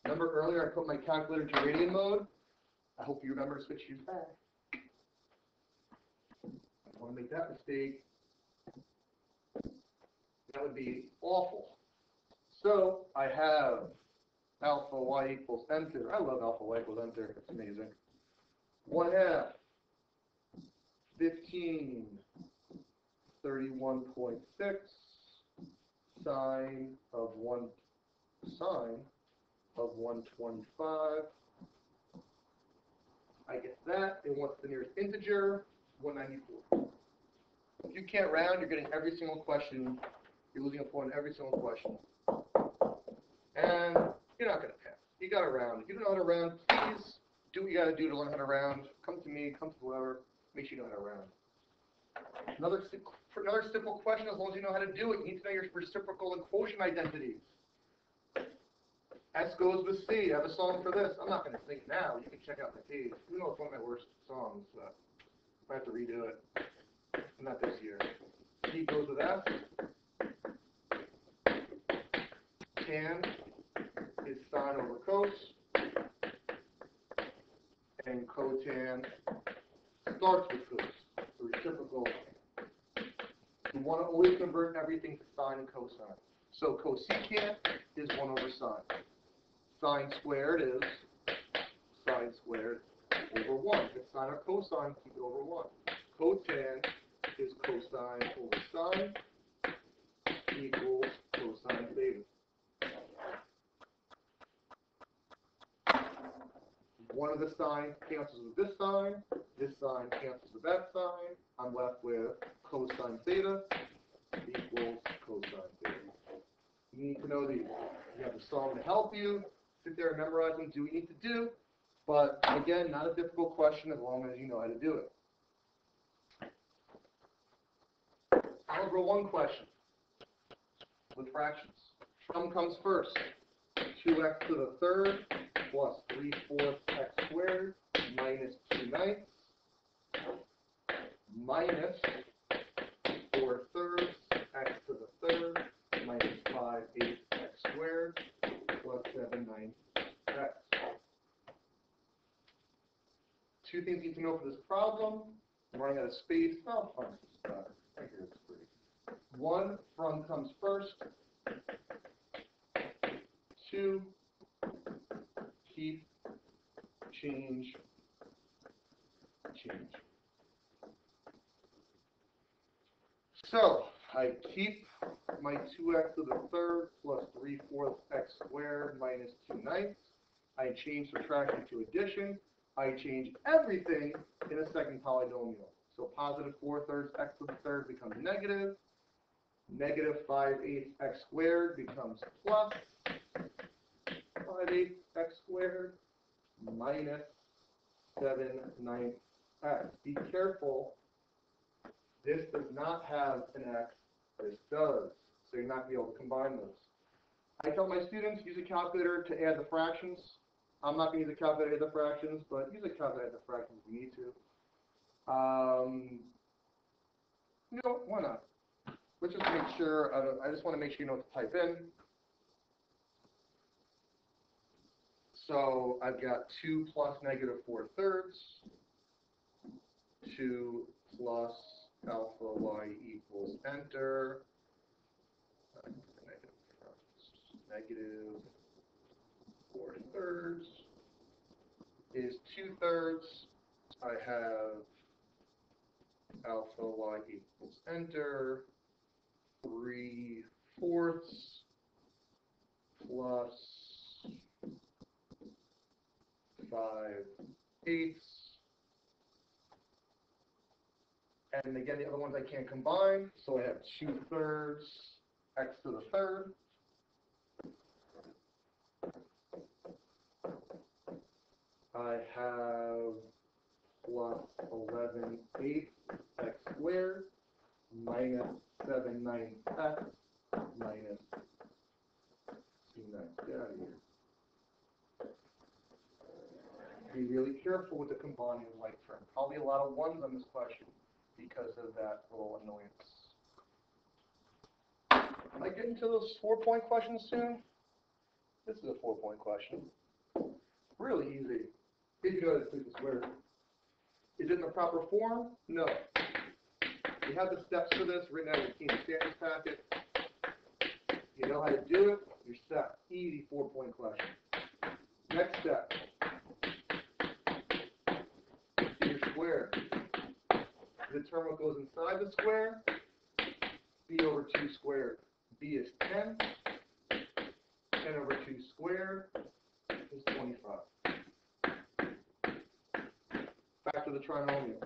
Remember earlier I put my calculator to radian mode? I hope you remember to switch yours back. I don't want to make that mistake. That would be awful. So I have alpha y equals enter. I love alpha y equals enter. It's amazing. 1/2, 15, 31.6, sine of 125. I get that. And what's the nearest integer? 194. If you can't round, you're getting every single question. You're losing a point in every single question. And you're not going to pass. You got to round. If you don't know how to round, please do what you got to do to learn how to round. Come to me, come to whoever. Make sure you know how to round. For another simple question, as long as you know how to do it, you need to know your reciprocal and quotient identities. S goes with C. I have a song for this. I'm not going to sing it now. You can check out my page. You know it's one of my worst songs. I have to redo it. Not this year. C goes with S. Tan is sine over cos. And cotan starts with cos. The reciprocal. You want to always convert everything to sine and cosine. So cosecant is 1 over sine. Sine squared is sine squared over 1. If it's sine or cosine, keep it over 1. Cotan is cosine over sine equals cosine theta. One of the signs cancels with this sign cancels with that sign. I'm left with cosine theta equals cosine theta. You need to know these. You have the song to help you. Sit there and memorize them, do what you need to do. But again, not a difficult question as long as you know how to do it. Algebra 1 question with fractions. Sum comes first. 2x to the third plus 3/4 x squared minus 2/9 minus 4/3 x to the third minus 5/8 x squared plus 7/9 x. Two things you need to know for this problem. I'm running out of space. Oh, fine. Right here it's free. 1, from comes first. 2, keep, change. So, I keep my 2x to the third plus 3/4 x squared minus 2/9. I change subtraction to addition. I change everything in a second polynomial. So positive 4/3 x to the third becomes negative. Negative 5/8 x squared becomes plus 5/8 x squared minus 7/9 x. Be careful. This does not have an x. This does. So you're not going to be able to combine those. I tell my students, use a calculator to add the fractions. I'm not going to use a calculator to add the fractions, but use a calculator to add the fractions if you need to. No, why not? Let's just make sure. I just want to make sure you know what to type in. So I've got 2 plus negative 4/3. 2 plus alpha y equals enter. Negative 4/3 is 2/3. I have alpha y equals enter. 3/4 plus 5/8. And again, the other ones I can't combine, so I have 2/3 x to the third. I have plus 11/8 x squared minus 7/9 x minus 2/9. Get out of here. Be really careful with the combining of like terms. Probably a lot of ones on this question because of that little annoyance. Am I getting to those 4-point questions soon? This is a 4-point question. Really easy. If you know how to take the square. Is it in the proper form? No. You have the steps for this written out in the Team Standards packet. You know how to do it, you're set. Easy 4-point question. Next step. See your square. Determine what goes inside the square. B over 2 squared. B is 10. 10 over 2 squared is 25. Back to the trinomial.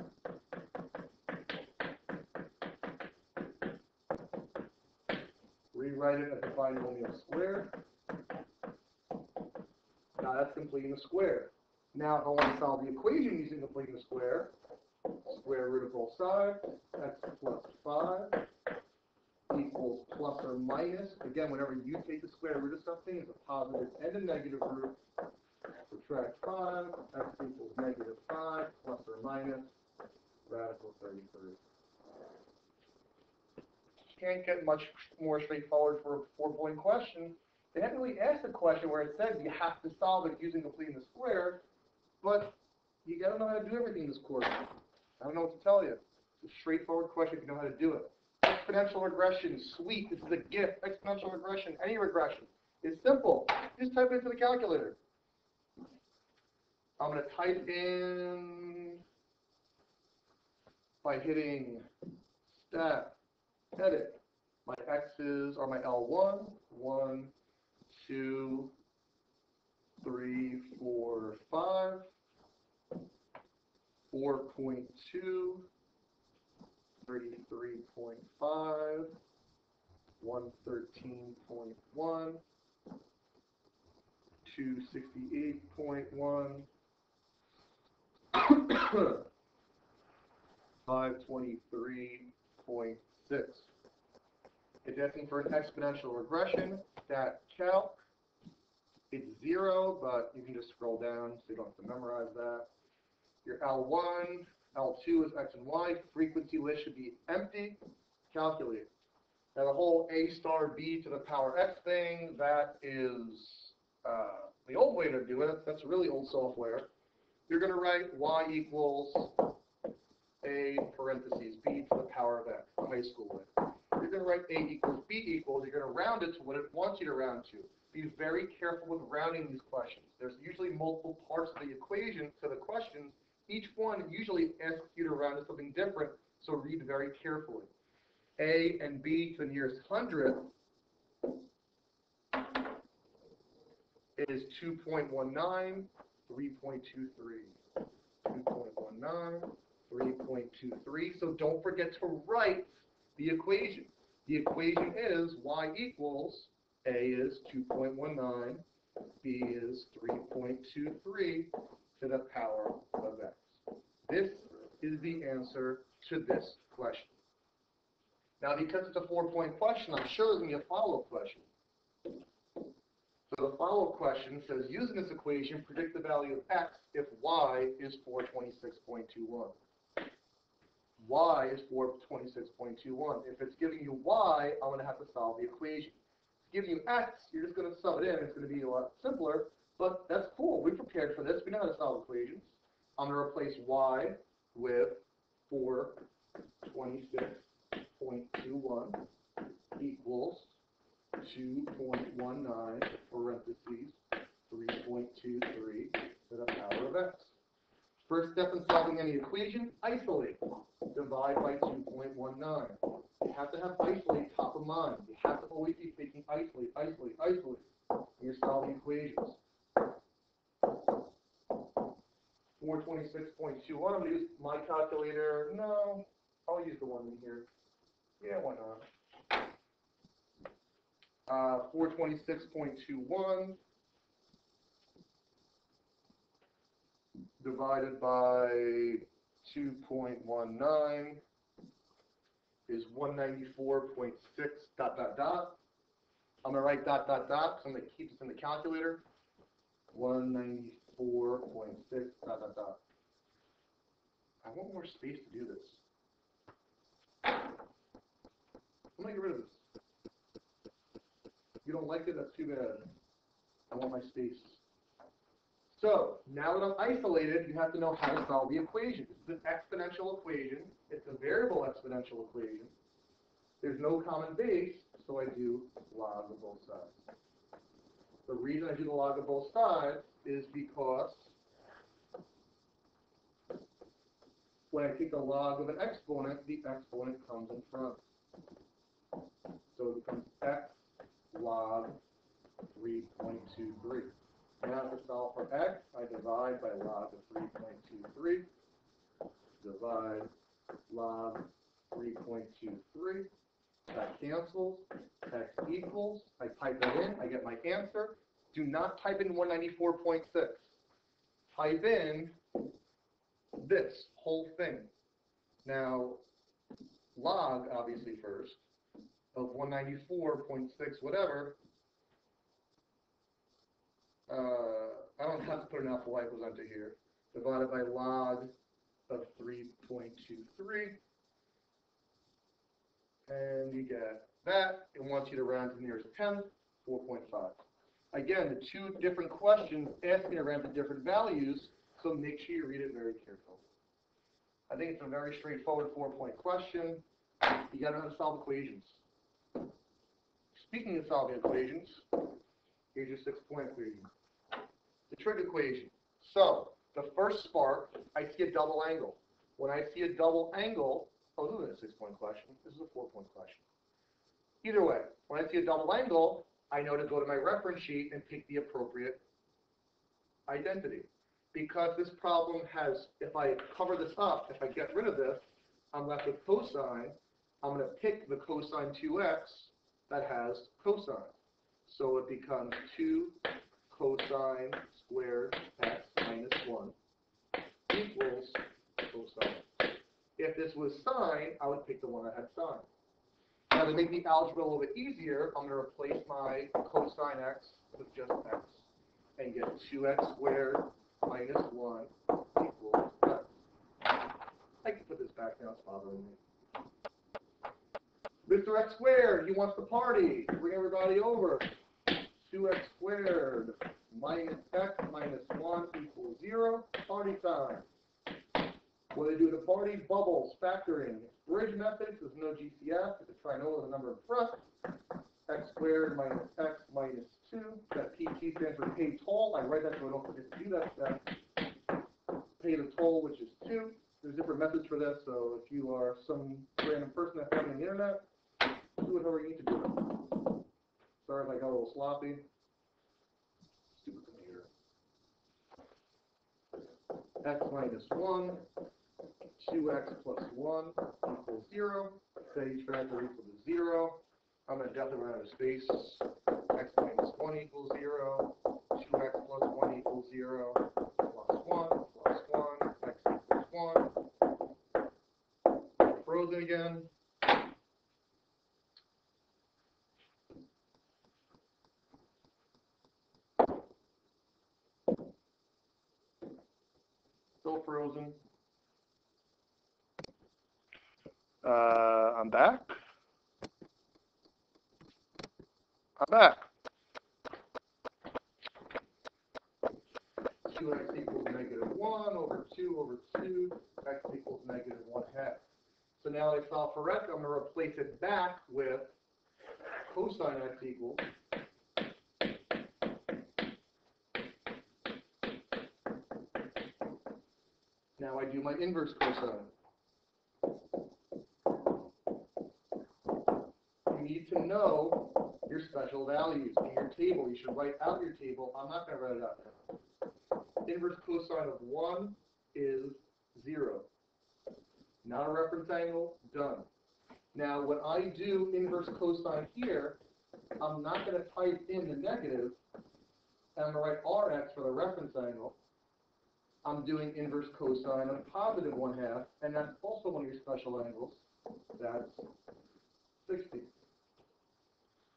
Rewrite it as a binomial square. Now that's completing the square. Now if I want to solve the equation using completing the square, square root of both sides, x plus 5 equals plus or minus. Again, whenever you take the square root of something, it's a positive and a negative root. Subtract 5, x equals negative 5 plus or minus radical 33. Can't get much more straightforward for a 4-point question. They hadn't really asked a question where it said you have to solve it using completing the square, but you got to know how to do everything in this course. I don't know what to tell you. It's a straightforward question if you know how to do it. Exponential regression, sweet, this is a gift. Exponential regression, any regression, is simple. Just type it into the calculator. I'm going to type in by hitting stat, edit. My x's are my L1, 1, 2, 3, 4, 5, 4.2, 33.5, 113.1, 268.1, 523.6. It's asking for an exponential regression. Stat calc. It's 0, but you can just scroll down so you don't have to memorize that. Your L1, L2 is x and y. Frequency list should be empty. Calculate. Now the whole a star b to the power x thing, that is the old way to do it. That's really old software. You're going to write y equals a parentheses b to the power of x, the high school way. You're going to write a equals b equals. You're going to round it to what it wants you to round to. Be very careful with rounding these questions. There's usually multiple parts of the equation to the questions. Each one usually asks you to round to something different, so read very carefully. A and b to the nearest hundredth is 2.19, 3.23. 2.19, 3.23. So don't forget to write the equation. The equation is y equals a is 2.19, b is 3.23 to the power of x. This is the answer to this question. Now, because it's a 4-point question, I'm sure there's going to be a follow-up question. So the follow-up question says, using this equation, predict the value of x if y is 426.21. Y is 426.21. If it's giving you y, I'm going to have to solve the equation. If it's giving you x, you're just going to sum it in. It's going to be a lot simpler, but that's cool. We prepared for this. We know how to solve equations. I'm going to replace y with 426.21 equals 2.19 parentheses 3.23 to the power of x. First step in solving any equation, isolate. Divide by 2.19. You have to have isolate top of mind. You have to always be thinking isolate, isolate, isolate when you're solving equations. 426.21. I'm going to use my calculator. No, I'll use the one in here. Yeah, why not? 426.21 divided by 2.19 is 194.6 ... I'm going to write ... because I'm going to keep this in the calculator. 194.6 ... I want more space to do this. I'm going to get rid of this. If you don't like it, that's too bad. I want my space. So, now that I've isolated, you have to know how to solve the equation. This is an exponential equation. It's a variable exponential equation. There's no common base, so I do log of both sides. The reason I do the log of both sides is because when I take the log of an exponent, the exponent comes in front. So it becomes x log 3.23. Now to solve for x, I divide by log of 3.23. Divide log 3.23. That cancels. X equals. I type that in. I get my answer. Do not type in 194.6. Type in this whole thing. Now, log, obviously, first, of 194.6 whatever. I don't have to put an alpha equals onto here. Divided by log of 3.23. And you get that. It wants you to round to the nearest tenth, 4.5. Again, the two different questions ask me to round to different values, so make sure you read it very carefully. I think it's a very straightforward 4-point question. You got to know how to solve equations. Speaking of solving equations, here's your 6-point equation. The trig equation. So, the first spark, I see a double angle. When I see a double angle, oh, this isn't a 6-point question. This is a 4-point question. Either way, when I see a double angle, I know to go to my reference sheet and pick the appropriate identity. Because this problem has, if I cover this up, if I get rid of this, I'm left with cosine. I'm going to pick the cosine 2x that has cosine. So it becomes 2 cosine squared x minus 1 equals cosine. If this was sine, I would pick the one that had sine. Now, to make the algebra a little bit easier, I'm going to replace my cosine x with just x and get 2x squared minus 1 equals x. I can put this back now, it's bothering me. Mr. X squared, he wants to party. Bring everybody over. 2x squared minus x minus 1 equals 0. Party time. What do they do at a party? Bubbles, factoring. Bridge methods, there's no GCF. It's a trinomial with a number in front. X squared minus x minus 2. That PT stands for pay toll. I write that so I don't forget to do that step. Pay the toll, which is 2. There's different methods for this, so if you are some random person that's on the internet, do whatever you need to do. Sorry if I got a little sloppy. Stupid computer. X minus 1, 2x plus 1 equals 0. Steady factor equal to 0. I'm going to definitely run out of space. X minus 1 equals 0. 2x plus 1 equals 0. Plus 1 plus 1. X equals 1. Frozen again. Still frozen. I'm back. I'm back. 2x equals negative 1 over 2 over 2. X equals negative 1/2. So now I solve for x. I'm going to replace it back with cosine x equals. Now I do my inverse cosine. You need to know your special values in your table. You should write out your table. I'm not going to write it out now. Inverse cosine of 1 is 0. Not a reference angle, done. Now when I do inverse cosine here, I'm not going to type in the negative, and I'm going to write Rx for the reference angle. I'm doing inverse cosine of positive 1/2, and that's also one of your special angles. That's 60.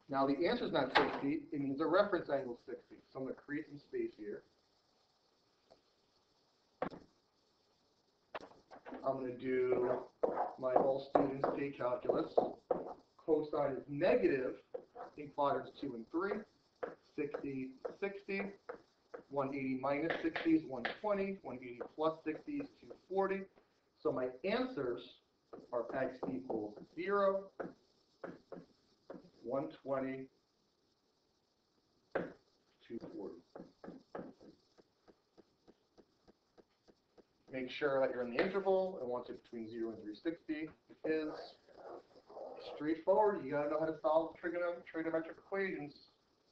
Now the answer is not 60, it means the reference angle is 60. So I'm going to create some space here. I'm going to do my all students take calculus. Cosine is negative in quadrants 2 and 3. 60, 60. 180 minus 60 is 120. 180 plus 60 is 240. So my answers are x equals 0, 120, 240. Make sure that you're in the interval, and once it's between 0 and 360, it is straightforward. You gotta know how to solve trigonometric equations.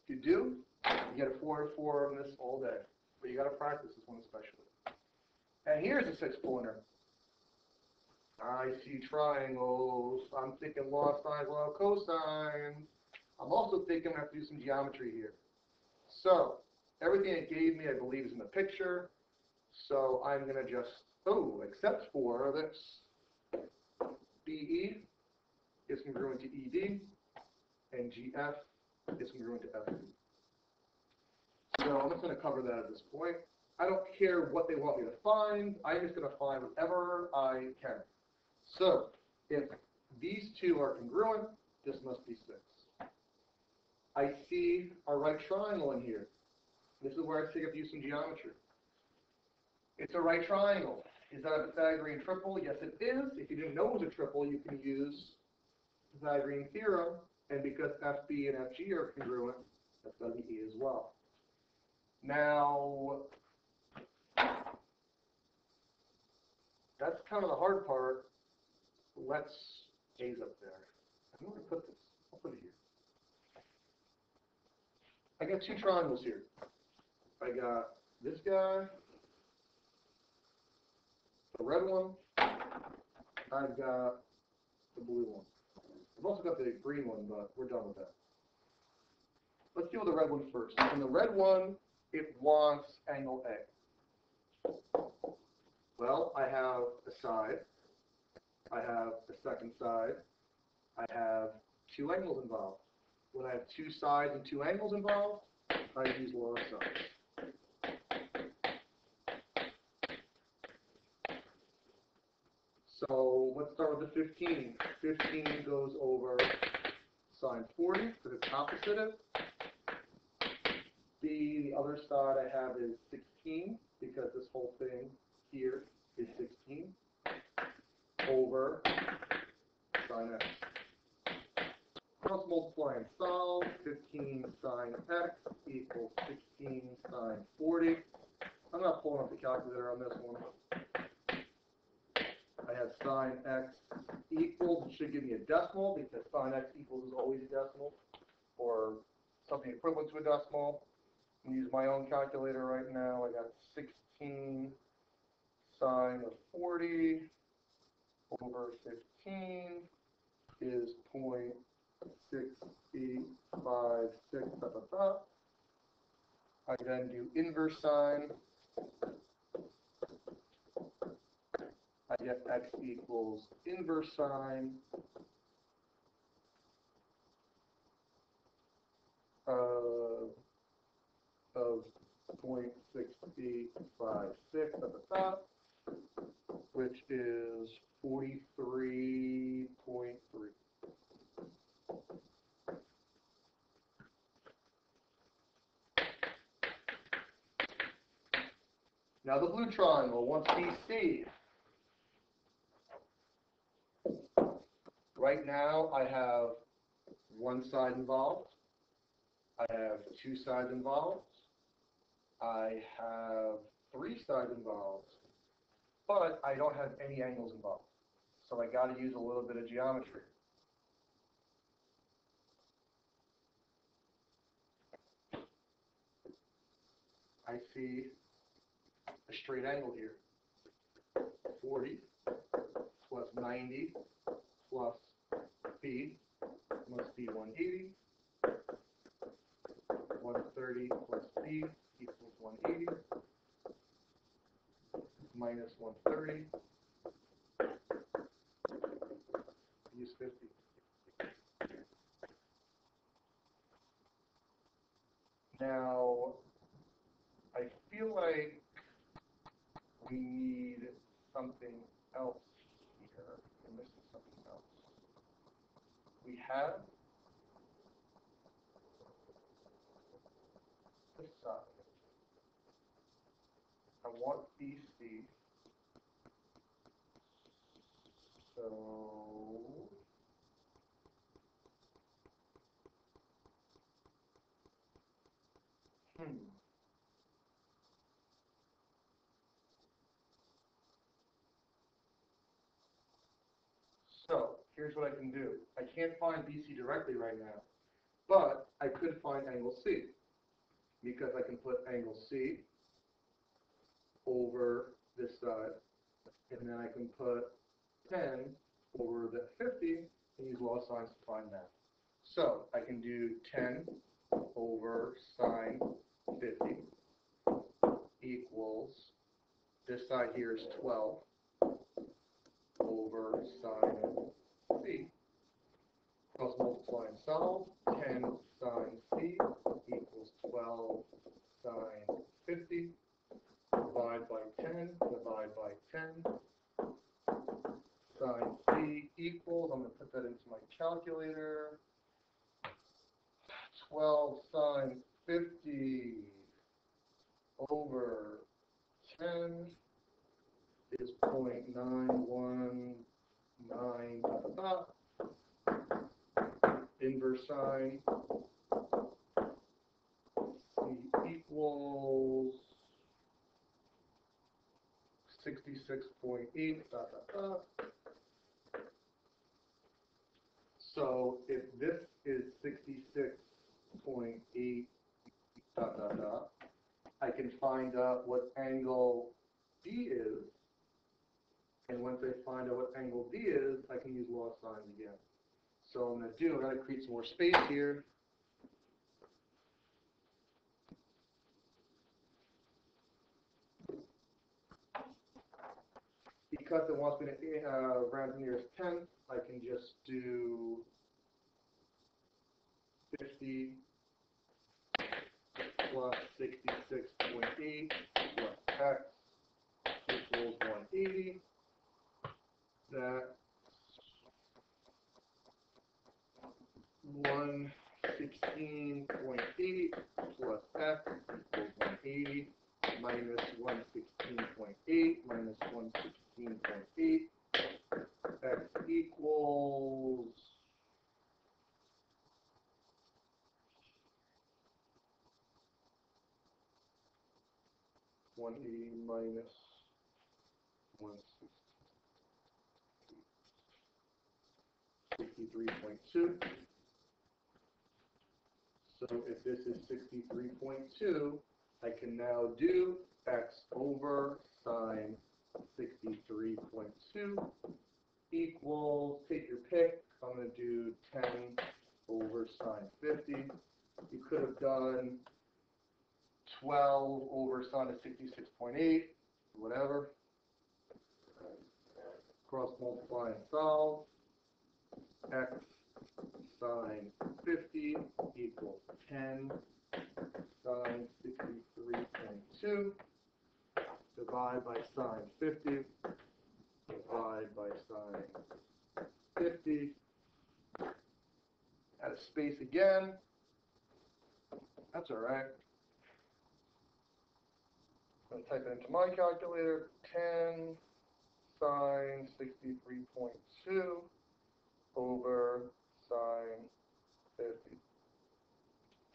If you do, you get a 4 out of 4 on this all day. But you gotta practice this one especially. And here's a 6-pointer. I see triangles. I'm thinking law of sines, law of cosines. I'm also thinking I have to do some geometry here. So, everything it gave me, I believe, is in the picture. So, I'm going to just, except for this. BE is congruent to ED, and GF is congruent to FD. So, I'm just going to cover that at this point. I don't care what they want me to find. I'm just going to find whatever I can. So, if these two are congruent, this must be 6. I see a right triangle in here. This is where I take up using geometry. It's a right triangle. Is that a Pythagorean triple? Yes, it is. If you didn't know it was a triple, you can use Pythagorean theorem, and because FB and FG are congruent, that's going to be E as well. Now, that's kind of the hard part. Let's A's up there. I'm going to put this. I'll put it here. I got two triangles here. I got this guy, the red one. I've got the blue one. I've also got the green one, but we're done with that. Let's deal with the red one first. In the red one, it wants angle A. Well, I have a side. I have a second side. I have two angles involved. When I have two sides and two angles involved, I use law of sines. So let's start with the 15. 15 goes over sine 40 because it's opposite. The other side I have is 16 because this whole thing here is 16 over sine x. Let's multiply and solve. 15 sine x equals 16 sine 40. I'm not pulling up the calculator on this one. I have sine x equals, it should give me a decimal because sine x equals is always a decimal, or something equivalent to a decimal. I'm going to use my own calculator right now. I got 16 sine of 40 over 15 is 0.6856. I then do inverse sine. I get x equals inverse sine of 0.6856 at the top, which is 43.3. Now the blue triangle wants BC. Right now I have one side involved. I have two sides involved. I have three sides involved. But I don't have any angles involved. So I got to use a little bit of geometry. I see a straight angle here. 40 plus 90 plus B must be 180. 130 plus B equals 180 minus 130. Use 50. Now, I feel like we need something else here. We're missing something else. We have this side. I want BC. So, here's what I can do. I can't find BC directly right now, but I could find angle C, because I can put angle C over this side, and then I can put 10 over the 50 and use law of sines to find that. So I can do 10 over sine 50 equals, this side here is 12 over sine C. Cross multiply and solve. 10 sine C equals 12 sine 50. Divide by 10, divide by 10. Sine C equals, I'm going to put that into my calculator, 12 sine 50 over 10 is 0.919, inverse sine C equals 66.8, So if this is 66.8, I can find out what angle D is, and once I find out what angle D is, I can use law of sines again. So I'm going to create some more space here. Because it wants me to round to nearest tenth, I can just do 50 plus 66.8 plus x equals 180. That's 116.8 plus x equals 180 minus 116.8 minus 116.8. X equals 180 minus 63.2. So if this is 63.2, I can now do x over sine 63.2 equals, take your pick, I'm going to do 10 over sine 50. You could have done 12 over sine of 66.8, whatever. Cross multiply and solve. X sine 50 equals 10 sine 63.2. Divide by sine 50. Divide by sine 50. Add a space again. That's all right. I'm going to type it into my calculator. 10 sine 63.2 over sine 50.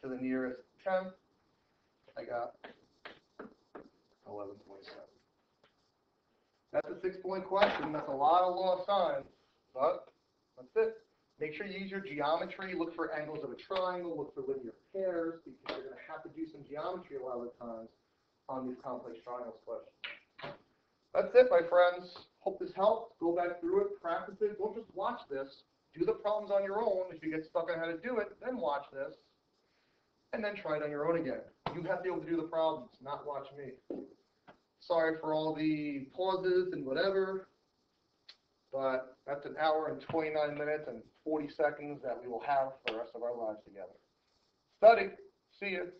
To the nearest tenth, I got 11.7. That's a 6-point question. That's a lot of law of sines, but that's it. Make sure you use your geometry. Look for angles of a triangle. Look for linear pairs, because you're going to have to do some geometry a lot of the times on these complex triangles questions. That's it, my friends. Hope this helped. Go back through it, practice it. Don't just watch this. Do the problems on your own. If you get stuck on how to do it, then watch this, and then try it on your own again. You have to be able to do the problems, not watch me. Sorry for all the pauses and whatever, but that's an hour and 29 minutes and 40 seconds that we will have for the rest of our lives together. Study. See you.